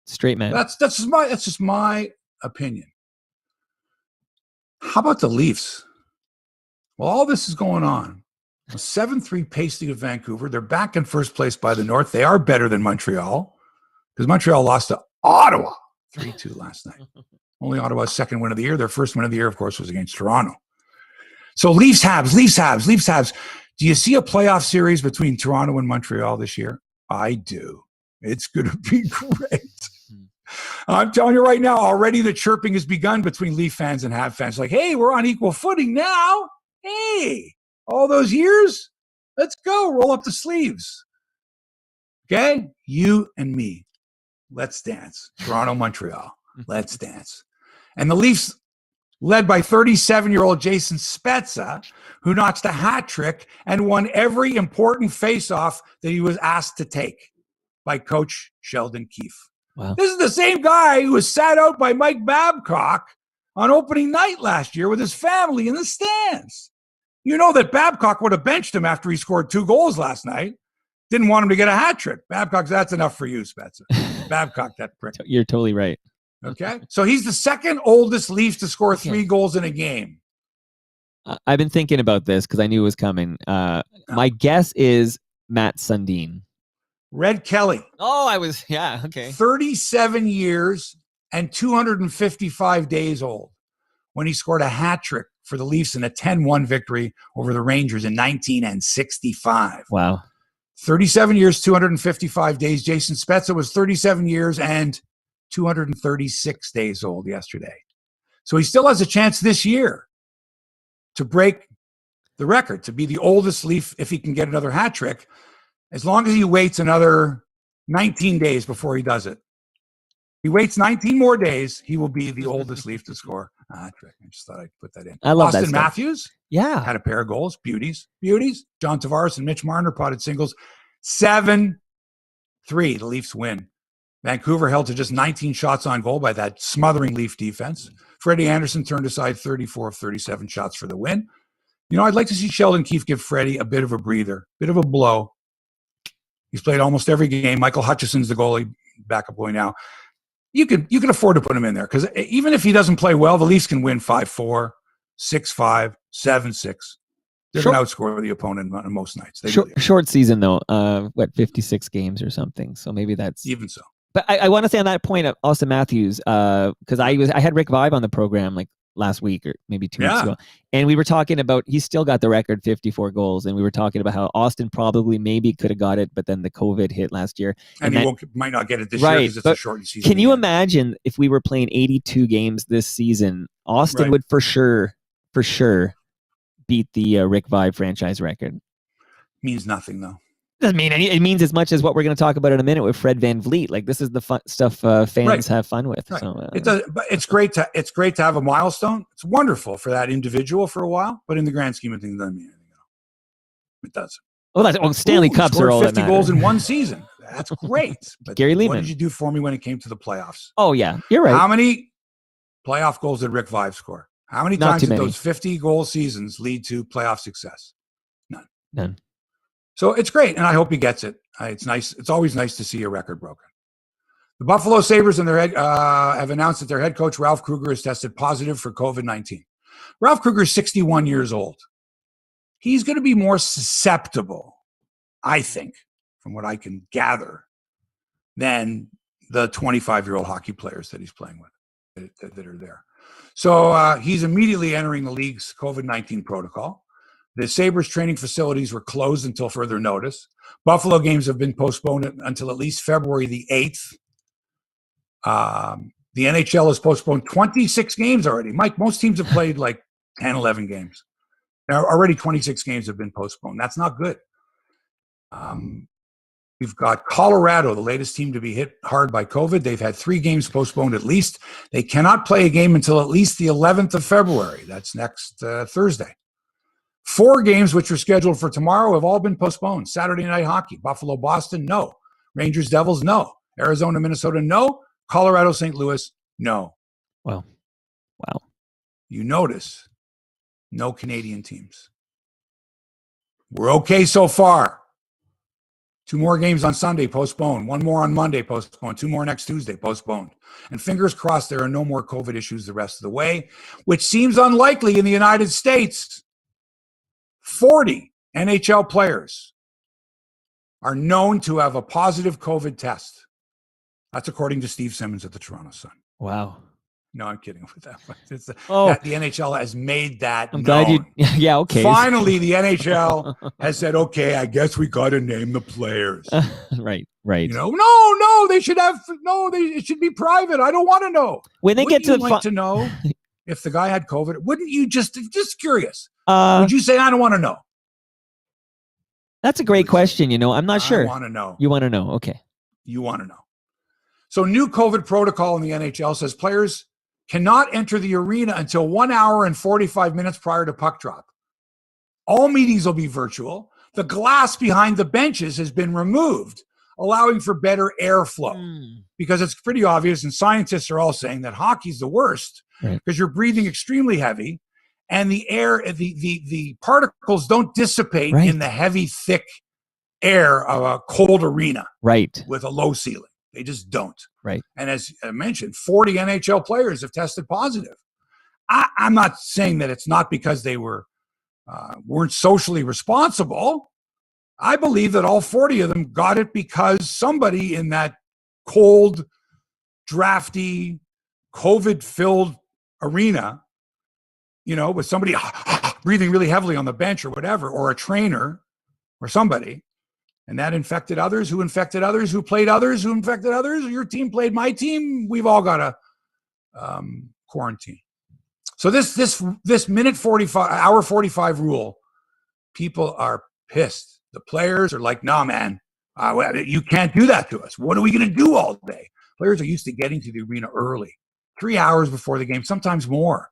Straight man. That's just my opinion. How about the Leafs? Well, all this is going on. A 7-3 pasting of Vancouver. They're back in first place by the North. They are better than Montreal because Montreal lost to Ottawa 3-2 last night. Only Ottawa's second win of the year. Their first win of the year, of course, was against Toronto. So Leafs Habs. Do you see a playoff series between Toronto and Montreal this year? I do. It's going to be great. I'm telling you right now, already the chirping has begun between Leaf fans and Hab fans. Like, hey, we're on equal footing now. Hey, all those years, let's go. Roll up the sleeves. Okay? You and me. Let's dance. Toronto, Montreal. Let's dance. And the Leafs, led by 37-year-old Jason Spezza, who notched a hat trick and won every important face-off that he was asked to take by Coach Sheldon Keefe. Wow. This is the same guy who was sat out by Mike Babcock on opening night last year with his family in the stands. You know that Babcock would have benched him after he scored 2 goals last night. Didn't want him to get a hat trick. Babcock, that's enough for you, Spencer. Babcock, that prick. You're totally right. Okay? So he's the second oldest Leaf to score 3 goals in a game. I've been thinking about this because I knew it was coming. My guess is Matt Sundin. Red Kelly. Oh, okay. 37 years and 255 days old when he scored a hat trick for the Leafs in a 10-1 victory over the Rangers in 1965. Wow. 37 years, 255 days. Jason Spezza was 37 years and 236 days old yesterday. So he still has a chance this year to break the record, to be the oldest Leaf if he can get another hat trick, as long as he waits another 19 days before he does it. He waits 19 more days, he will be the oldest Leaf to score a hat trick. I just thought I'd put that in. I love Austin that stuff. Matthews Yeah. had a pair of goals. Beauties. John Tavares and Mitch Marner potted singles. 7-3. The Leafs win. Vancouver held to just 19 shots on goal by that smothering Leaf defense. Freddie Anderson turned aside 34 of 37 shots for the win. You know, I'd like to see Sheldon Keefe give Freddie a bit of a breather, bit of a blow. He's played almost every game. Michael Hutchison's the goalie, backup goalie now. You can afford to put him in there because even if he doesn't play well, the Leafs can win 5-4, 6-5, 7-6. They're going to outscore the opponent on most nights. Short season, though. 56 games or something. So maybe that's... Even so. But I want to say on that point of Austin Matthews, because I had Rick Vibe on the program like last week or maybe 2 weeks ago, and we were talking about he's still got the record 54 goals, and we were talking about how Austin probably maybe could have got it, but then the COVID hit last year, and he might not get it this year because it's a shortened season. Can you imagine if we were playing 82 games this season, Austin would for sure beat the Rick Vibe franchise record? Means nothing though. Doesn't mean it means as much as what we're going to talk about in a minute with Fred VanVleet. Like this is the fun stuff fans have fun with. Right. So, it does, but it's great to have a milestone. It's wonderful for that individual for a while, but in the grand scheme of things, it doesn't mean anything. It doesn't. Well, Stanley Cups are all 50 that matter. goals in one season. That's great. But Gary Leeman. What did you do for me when it came to the playoffs? Oh yeah, you're right. How many playoff goals did Rick Vibe score? How many times did those 50 goal seasons lead to playoff success? None. So it's great, and I hope he gets it. It's nice. It's always nice to see a record broken. The Buffalo Sabres and their have announced that their head coach, Ralph Krueger, has tested positive for COVID-19. Ralph Krueger is 61 years old. He's going to be more susceptible, I think, from what I can gather, than the 25-year-old hockey players that he's playing with that are there. So he's immediately entering the league's COVID-19 protocol. The Sabres training facilities were closed until further notice. Buffalo games have been postponed until at least February the 8th. The NHL has postponed 26 games already. Mike, most teams have played like 10, 11 games. Now, already 26 games have been postponed. That's not good. We've got Colorado, the latest team to be hit hard by COVID. They've had 3 games postponed at least. They cannot play a game until at least the 11th of February. That's next Thursday. 4 games, which are scheduled for tomorrow, have all been postponed. Saturday night hockey, Buffalo, Boston, no. Rangers, Devils, no. Arizona, Minnesota, no. Colorado, St. Louis, no. Wow. You notice, no Canadian teams. We're okay so far. 2 more games on Sunday, postponed. 1 more on Monday, postponed. 2 more next Tuesday, postponed. And fingers crossed there are no more COVID issues the rest of the way, which seems unlikely in the United States. 40 NHL players are known to have a positive COVID test. That's according to Steve Simmons at the Toronto Sun. Wow. No, I'm kidding with that. The NHL has made that I'm known. glad you... Yeah, okay. Finally, the NHL has said, okay, I guess we got to name the players. Right. You know, no, they should have... No, it should be private. I don't want to know. When they Wouldn't get to you like to know if the guy had COVID? Wouldn't you just curious? Would you say, I don't want to know? That's a great question. You know, I'm not sure. I want to know. You want to know. Okay. You want to know. So new COVID protocol in the NHL says players cannot enter the arena until 1 hour and 45 minutes prior to puck drop. All meetings will be virtual. The glass behind the benches has been removed. allowing for better airflow. Mm. Because it's pretty obvious, and scientists are all saying that hockey's the worst because you're breathing extremely heavy, and the air, the particles don't dissipate in the heavy, thick air of a cold arena with a low ceiling. They just don't. Right. And as I mentioned, 40 NHL players have tested positive. I'm not saying that it's not because they weren't socially responsible. I believe that all 40 of them got it because somebody in that cold, drafty, COVID-filled arena, with somebody breathing really heavily on the bench or whatever, or a trainer or somebody, and that infected others, who infected others, who played others, who infected others. Your team played my team. We've all got a quarantine. So this hour 45 rule, people are pissed. The players are like, nah, man, you can't do that to us. What are we going to do all day? Players are used to getting to the arena early, 3 hours before the game, sometimes more,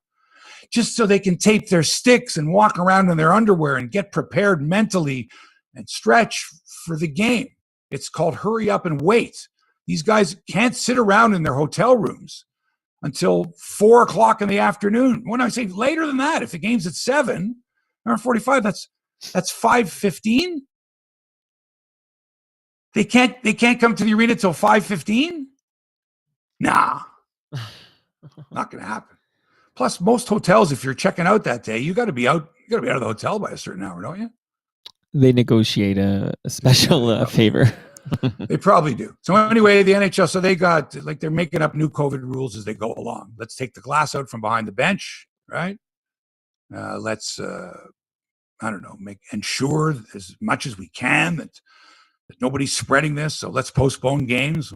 just so they can tape their sticks and walk around in their underwear and get prepared mentally and stretch for the game. It's called hurry up and wait. These guys can't sit around in their hotel rooms until 4 o'clock in the afternoon. When I say later than that, if the game's at 7 or 45, that's 5:15. They can't come to the arena till 5:15. Nah, not going to happen. Plus, most hotels, if you're checking out that day, you got to be out. You got to be out of the hotel by a certain hour, don't you? They negotiate a special favor. They probably do. So anyway, the NHL, so they got, they're making up new COVID rules as they go along. Let's take the glass out from behind the bench, right? Let's, ensure as much as we can that nobody's spreading this. So let's postpone games.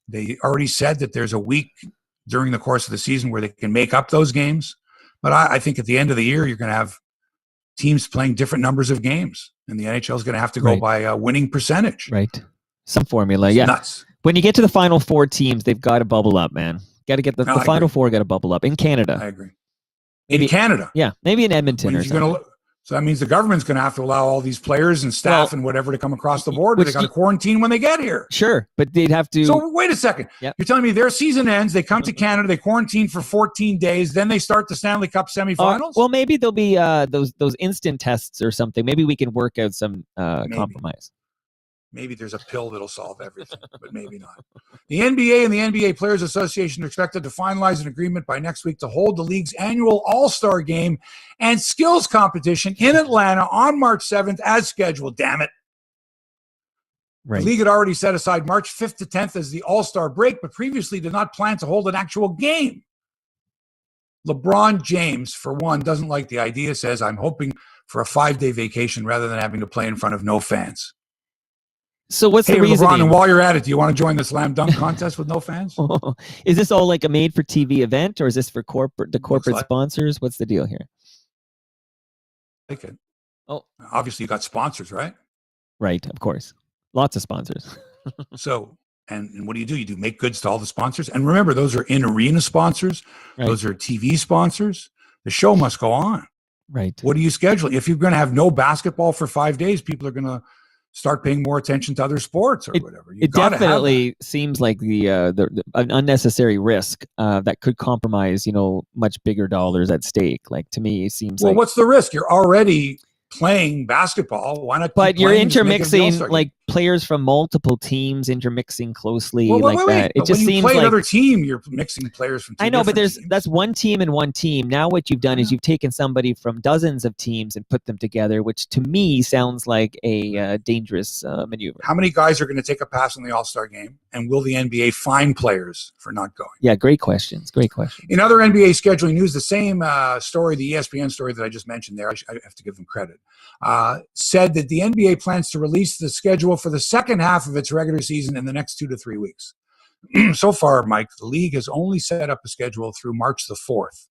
They already said that there's a week during the course of the season where they can make up those games. But I think at the end of the year, you're going to have teams playing different numbers of games, and the NHL is going to have to go by a winning percentage. Right. Some formula. It's yeah. Nuts. When you get to the final 4 teams, they've got to bubble up, man. Got to get the final 4 got to bubble up in Canada. I agree. Maybe, in Canada. Yeah. Maybe in Edmonton or something. So that means the government's going to have to allow all these players and staff and whatever to come across the border. They got to quarantine when they get here. Sure, but they'd have to. So wait a second. Yep. You're telling me their season ends, they come to Canada, they quarantine for 14 days, then they start the Stanley Cup semifinals? Well, maybe there'll be those instant tests or something. Maybe we can work out some compromise. Maybe there's a pill that'll solve everything, but maybe not. The NBA and the NBA Players Association are expected to finalize an agreement by next week to hold the league's annual All-Star Game and skills competition in Atlanta on March 7th as scheduled. Damn it. Right. The league had already set aside March 5th to 10th as the All-Star break, but previously did not plan to hold an actual game. LeBron James, for one, doesn't like the idea, says, I'm hoping for a 5-day vacation rather than having to play in front of no fans. So what's the reasoning? LeBron, and while you're at it, do you want to join the slam dunk contest with no fans? Is this all like a made-for-TV event, or is this for corporate sponsors? What's the deal here? Like it. Oh, obviously you got sponsors, right? Right, of course, lots of sponsors. So, and what do? You do make goods to all the sponsors, and remember, those are in-arena sponsors. Right. Those are TV sponsors. The show must go on. Right. What do you schedule? If you're going to have no basketball for 5 days, people are going to start paying more attention to other sports or whatever. It definitely seems like the an unnecessary risk that could compromise, much bigger dollars at stake. Like, to me, it seems like. Well, what's the risk? You're already playing basketball. Why not? But you're intermixing like players from multiple teams intermixing closely that. It just seems like another team. You're mixing players from. I know, but that's one team and one team. Now what you've done is you've taken somebody from dozens of teams and put them together, which to me sounds like a dangerous maneuver. How many guys are going to take a pass in the All-Star game, and will the NBA fine players for not going? Yeah, great questions. Great question. In other NBA scheduling news, the same story, the ESPN story that I just mentioned there, I have to give them credit, said that the NBA plans to release the schedule for the second half of its regular season in the next 2 to 3 weeks. So far, Mike, the league has only set up a schedule through March the 4th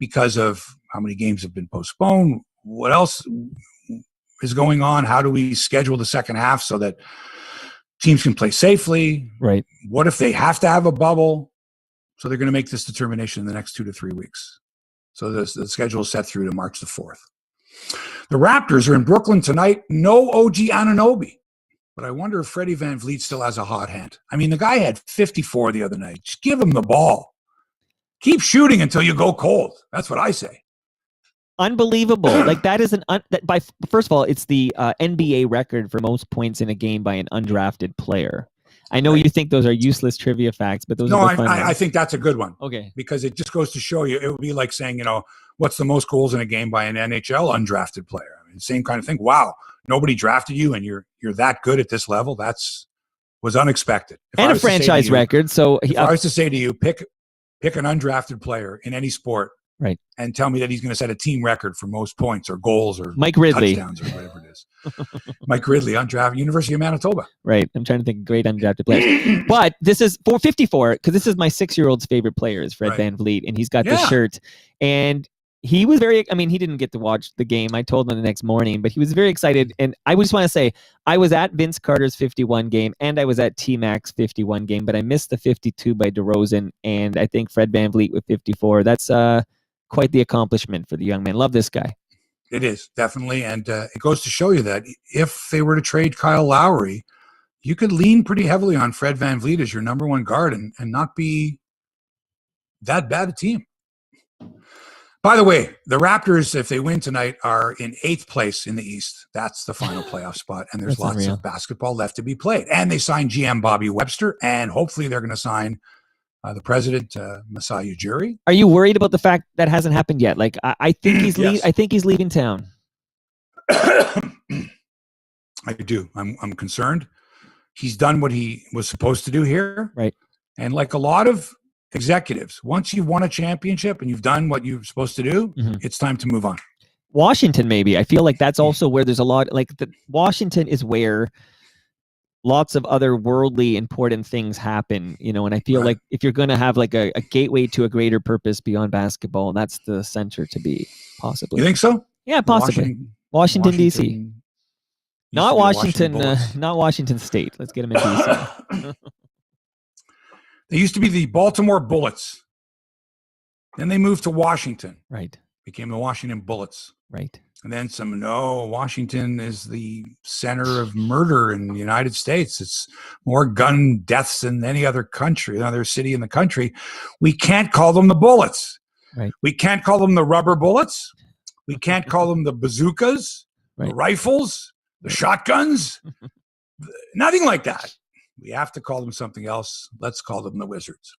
because of how many games have been postponed. What else is going on? How do we schedule the second half so that teams can play safely? Right. What if they have to have a bubble? So they're going to make this determination in the next 2 to 3 weeks. So the schedule is set through to March the 4th. The Raptors are in Brooklyn tonight. No OG Anunoby. But I wonder if Freddie Van Vliet still has a hot hand. I mean, the guy had 54 the other night. Just give him the ball. Keep shooting until you go cold. That's what I say. Unbelievable. Like that is first of all, it's the NBA record for most points in a game by an undrafted player. I know you think those are useless trivia facts, but those are the fun ones. I think that's a good one. Okay. Because it just goes to show you, it would be like saying, what's the most goals in a game by an NHL undrafted player? I mean, same kind of thing. Wow, nobody drafted you and you're that good at this level. Was unexpected. And a franchise record. So if I was to say to you, pick an undrafted player in any sport, right, and tell me that he's going to set a team record for most points or goals or Mike Ridley touchdowns or whatever it is. Mike Ridley, undrafted, University of Manitoba. Right. I'm trying to think of great undrafted players. But this is 454 because this is my 6-year-old's favorite player is Fred Van Vliet, and he's got this shirt. And he was he didn't get to watch the game. I told him the next morning, but he was very excited. And I just want to say, I was at Vince Carter's 51 game and I was at T-Mac's 51 game, but I missed the 52 by DeRozan. And I think Fred Van Vliet with 54. That's quite the accomplishment for the young man. Love this guy. It is, definitely. And it goes to show you that if they were to trade Kyle Lowry, you could lean pretty heavily on Fred Van Vliet as your number one guard and not be that bad a team. By the way, the Raptors, if they win tonight, are in 8th place in the East. That's the final playoff spot, and there's lots of basketball left to be played. And they signed GM Bobby Webster, and hopefully they're going to sign the president, Masai Ujiri. Are you worried about the fact that hasn't happened yet? Like, I think he's I think he's leaving town. I do. I'm concerned. He's done what he was supposed to do here. Right. And like a lot of executives, once you've won a championship and you've done what you're supposed to do, it's time to move on. Washington, maybe. I feel like that's also where there's a lot, Washington is where lots of other worldly important things happen, and I feel like if you're going to have like a gateway to a greater purpose beyond basketball, that's the center to be, possibly. You think so? Yeah, possibly. Washington D.C. Not Washington, not Washington State. Let's get them in D.C. They used to be the Baltimore Bullets. Then they moved to Washington. Right. Became the Washington Bullets. Right. And then Washington is the center of murder in the United States. It's more gun deaths than any other country, another city in the country. We can't call them the Bullets. Right. We can't call them the rubber bullets. We can't call them the bazookas, the rifles, the shotguns. Nothing like that. We have to call them something else. Let's call them the Wizards.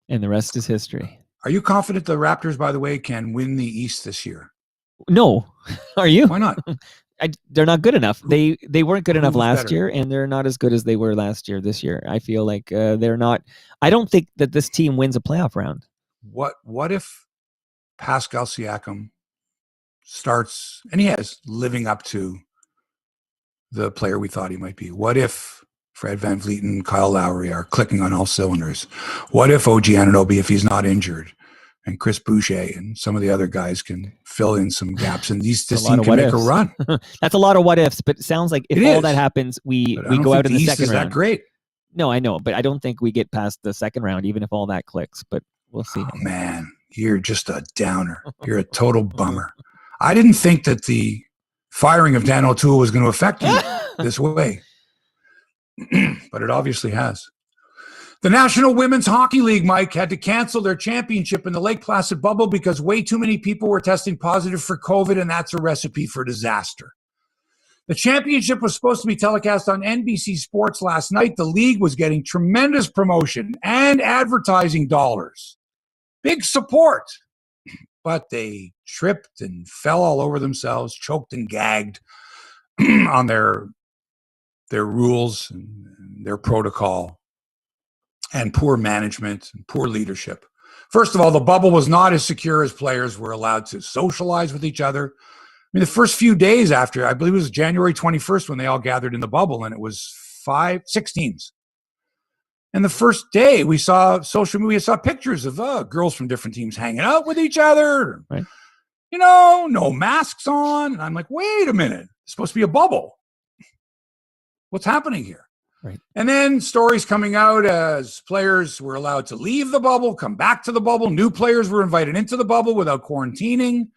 And the rest is history. Are you confident the Raptors, by the way, can win the East this year? No. Are you? Why not? They're not good enough. They weren't good enough last year, and they're not as good as they were last year this year. I feel like they're not. I don't think that this team wins a playoff round. What if Pascal Siakam starts, and he is living up to the player we thought he might be? What if Fred Van Vliet and Kyle Lowry are clicking on all cylinders? What if OG Anunoby, if he's not injured, and Chris Boucher and some of the other guys can fill in some gaps, and this team can make a run? That's a lot of what ifs, but it sounds like if all that happens, we go out in the second round. That great? No, I know, but I don't think we get past the second round, even if all that clicks. But we'll see. Oh man, you're just a downer. You're a total bummer. I didn't think that the firing of Dan O'Toole was going to affect you this way. But it obviously has. The National Women's Hockey League, Mike, had to cancel their championship in the Lake Placid bubble because way too many people were testing positive for COVID, and that's a recipe for disaster. The championship was supposed to be telecast on NBC Sports last night. The league was getting tremendous promotion and advertising dollars. Big support. But they tripped and fell all over themselves, choked and gagged on their rules and their protocol, and poor management and poor leadership. First of all, the bubble was not as secure as players were allowed to socialize with each other. I mean, the first few days after, I believe it was January 21st when they all gathered in the bubble, and it was 6 teams. And the first day we saw social media, saw pictures of girls from different teams hanging out with each other. Right. No masks on. And I'm like, wait a minute, it's supposed to be a bubble. What's happening here? Right. And then stories coming out as players were allowed to leave the bubble, come back to the bubble. New players were invited into the bubble without quarantining.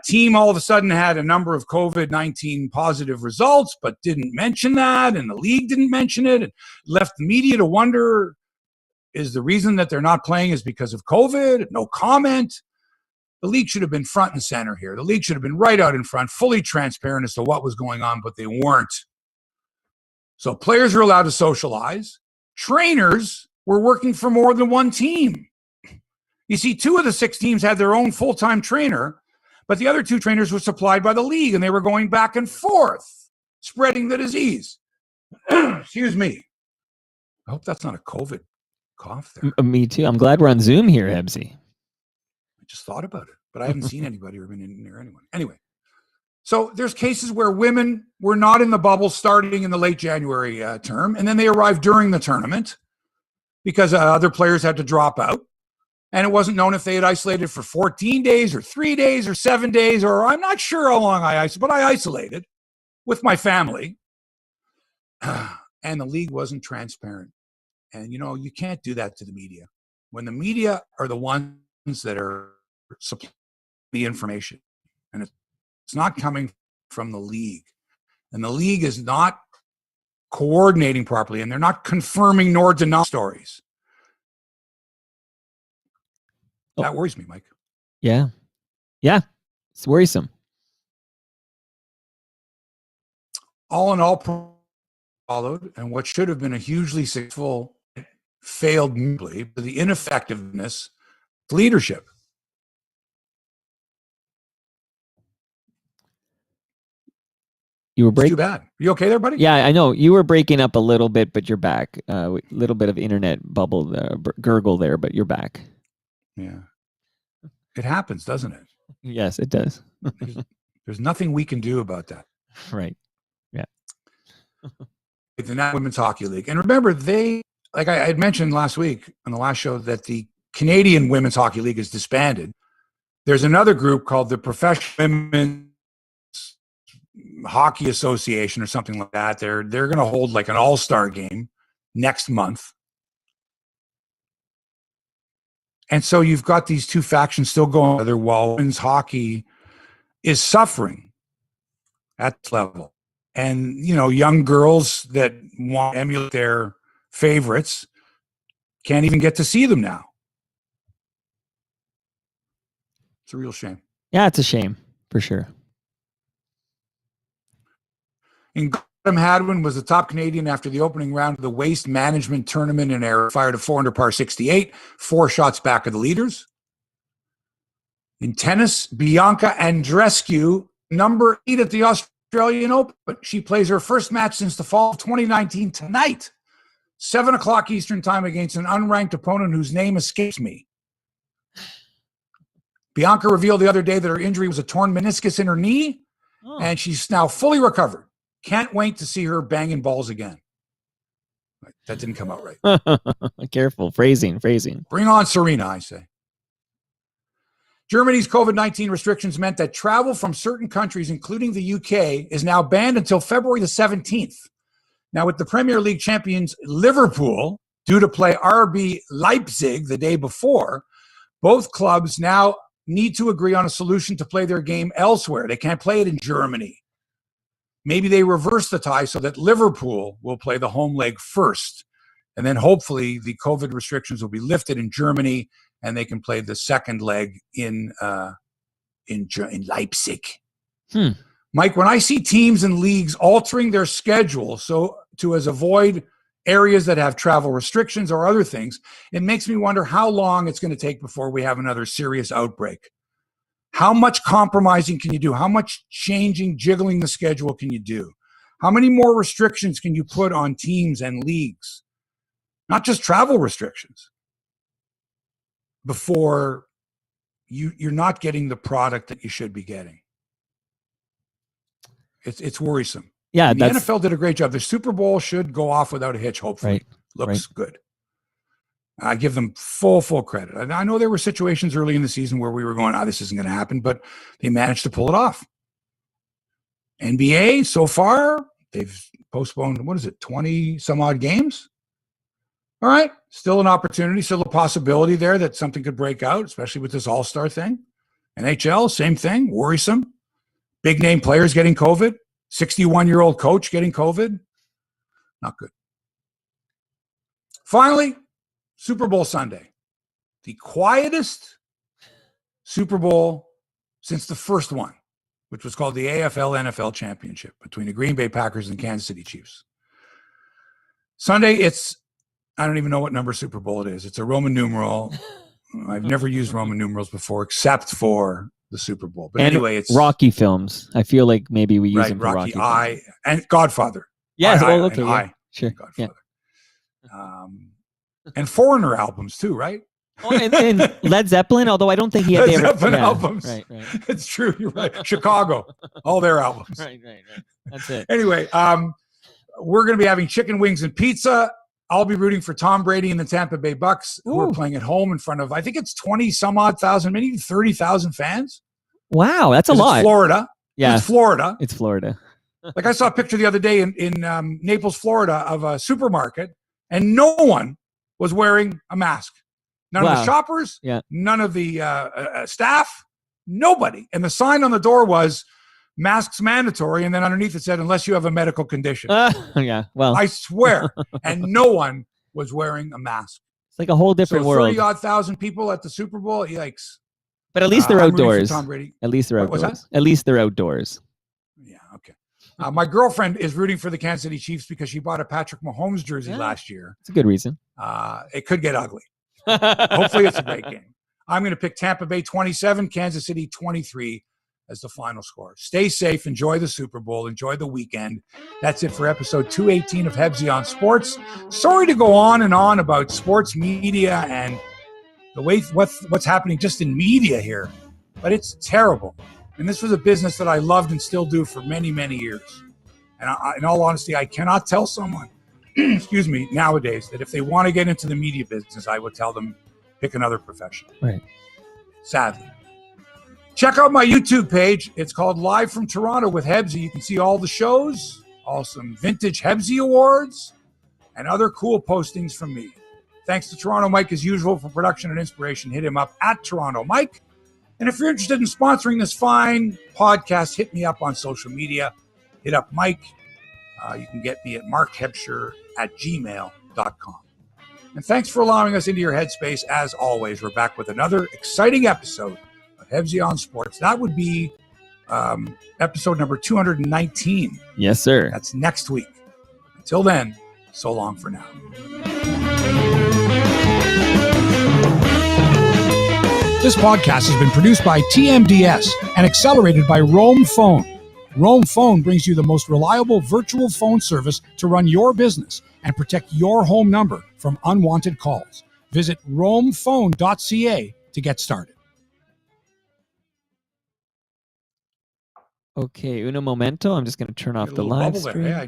Team all of a sudden had a number of COVID-19 positive results, but didn't mention that, and the league didn't mention it, and left the media to wonder, is the reason that they're not playing is because of COVID? No comment. The league should have been front and center here. The league should have been right out in front, fully transparent as to what was going on, but they weren't. So players are allowed to socialize. Trainers were working for more than one team. You see, 2 of the 6 teams had their own full-time trainer, but the other 2 trainers were supplied by the league, and they were going back and forth, spreading the disease. Excuse me. I hope that's not a COVID cough there. Me too. I'm glad we're on Zoom here, Hebsy. I just thought about it, but I haven't seen anybody or been in near anyone. Anyway, so there's cases where women were not in the bubble starting in the late January term, and then they arrived during the tournament because other players had to drop out. And it wasn't known if they had isolated for 14 days or 3 days or 7 days, or I'm not sure how long I isolated, but I isolated with my family. And the league wasn't transparent. And, you know, you can't do that to the media. When the media are the ones that are supplying the information, and it's not coming from the league, and the league is not coordinating properly, and they're not confirming nor denying stories. That worries me, Mike. Yeah. Yeah. It's worrisome. All in all, followed, and what should have been a hugely successful failed miserably for the ineffectiveness of leadership. You were breaking. Too bad. You okay there, buddy? Yeah, I know you were breaking up a little bit, but you're back. A little bit of internet bubble gurgle there, but you're back. Yeah. It happens, doesn't it? Yes, it does. There's nothing we can do about that. Right. Yeah. The National Women's Hockey League. And remember, they, like I had mentioned last week on the last show, that the Canadian Women's Hockey League is disbanded. There's another group called the Professional Women's Hockey Association or something like that. They're going to hold like an all-star game next month. And so you've got these 2 factions still going together while women's hockey is suffering at this level. And, you know, young girls that want to emulate their favorites can't even get to see them now. It's a real shame. Yeah, it's a shame for sure. And Adam Hadwin was the top Canadian after the opening round of the Waste Management Tournament in air, fired a 400 par 68, 4 shots back of the leaders. In tennis, Bianca Andreescu, number 8 at the Australian Open. She plays her first match since the fall of 2019 tonight, 7 o'clock Eastern time, against an unranked opponent whose name escapes me. Bianca revealed the other day that her injury was a torn meniscus in her knee, and she's now fully recovered. Can't wait to see her banging balls again. That didn't come out right. Careful. Phrasing. Bring on Serena, I say. Germany's COVID-19 restrictions meant that travel from certain countries, including the UK, is now banned until February the 17th. Now, with the Premier League champions Liverpool due to play RB Leipzig the day before, both clubs now need to agree on a solution to play their game elsewhere. They can't play it in Germany. Maybe they reverse the tie so that Liverpool will play the home leg first. And then hopefully the COVID restrictions will be lifted in Germany and they can play the second leg in Leipzig. Mike, when I see teams and leagues altering their schedule so to avoid areas that have travel restrictions or other things, it makes me wonder how long it's going to take before we have another serious outbreak. How much compromising can you do? How much changing, jiggling the schedule can you do? How many more restrictions can you put on teams and leagues? Not just travel restrictions, before you're not getting the product that you should be getting. It's worrisome. Yeah, the NFL did a great job. The Super Bowl should go off without a hitch, hopefully. Right. Looks good. I give them full credit. I know there were situations early in the season where we were going, this isn't going to happen, but they managed to pull it off. NBA, so far, they've postponed, 20 some odd games? All right. Still an opportunity, still a possibility there that something could break out, especially with this all-star thing. NHL, same thing, worrisome. Big name players getting COVID. 61-year-old coach getting COVID. Not good. Finally, Super Bowl Sunday. The quietest Super Bowl since the first one, which was called the AFL-NFL Championship between the Green Bay Packers and Kansas City Chiefs. Sunday, I don't even know what number Super Bowl it is. It's a Roman numeral. I've never used Roman numerals before, except for the Super Bowl. But and anyway, it's Rocky films. I feel like maybe we use them for Rocky, Rocky and Godfather. Yes, okay, yeah. Sure. Godfather. Yeah. And Foreigner albums too, right? Oh, and Led Zeppelin, although I don't think he had Led Zeppelin albums. Right. It's true. You're right. Chicago, all their albums. Right. That's it. Anyway, we're going to be having chicken wings and pizza. I'll be rooting for Tom Brady and the Tampa Bay Bucks, who are playing at home in front of, I think it's 20 some odd thousand, maybe 30,000 fans. Wow, that's a lot. It's Florida. Yeah, it's Florida. It's Florida. Like I saw a picture the other day in Naples, Florida, of a supermarket, and no one was wearing a mask. None of the shoppers, none of the staff, nobody. And the sign on the door was masks mandatory, and then underneath it said, unless you have a medical condition. Well. I swear. And no one was wearing a mask. It's like a whole different world. 30-odd thousand people at the Super Bowl, yikes. But at least they're outdoors. Tom Brady. At least they're outdoors. At least they're outdoors. Yeah, okay. My girlfriend is rooting for the Kansas City Chiefs because she bought a Patrick Mahomes jersey last year. It's a good reason. It could get ugly. Hopefully it's a great game. I'm going to pick Tampa Bay 27, Kansas City 23 as the final score. Stay safe. Enjoy the Super Bowl. Enjoy the weekend. That's it for episode 218 of Hebsy on Sports. Sorry to go on and on about sports media and the way what's happening just in media here, but it's terrible. And this was a business that I loved and still do for many, many years. And in all honesty, I cannot tell someone, excuse me, nowadays that if they want to get into the media business, I would tell them pick another profession. Right. Sadly. Check out my YouTube page. It's called Live from Toronto with Hebsy. You can see all the shows, all some vintage Hebsy awards, and other cool postings from me. Thanks to Toronto Mike as usual for production and inspiration. Hit him up at Toronto Mike. And if you're interested in sponsoring this fine podcast, hit me up on social media. Hit up Mike. You can get me at markhebsher@gmail.com. And thanks for allowing us into your headspace. As always, we're back with another exciting episode of Hebsy on Sports. That would be episode number 219. Yes, sir. That's next week. Until then, so long for now. This podcast has been produced by TMDS and accelerated by Roam Phone. Roam Phone brings you the most reliable virtual phone service to run your business and protect your home number from unwanted calls. Visit roamphone.ca to get started. Okay, uno momento. I'm just going to turn off the live stream. Hey, I know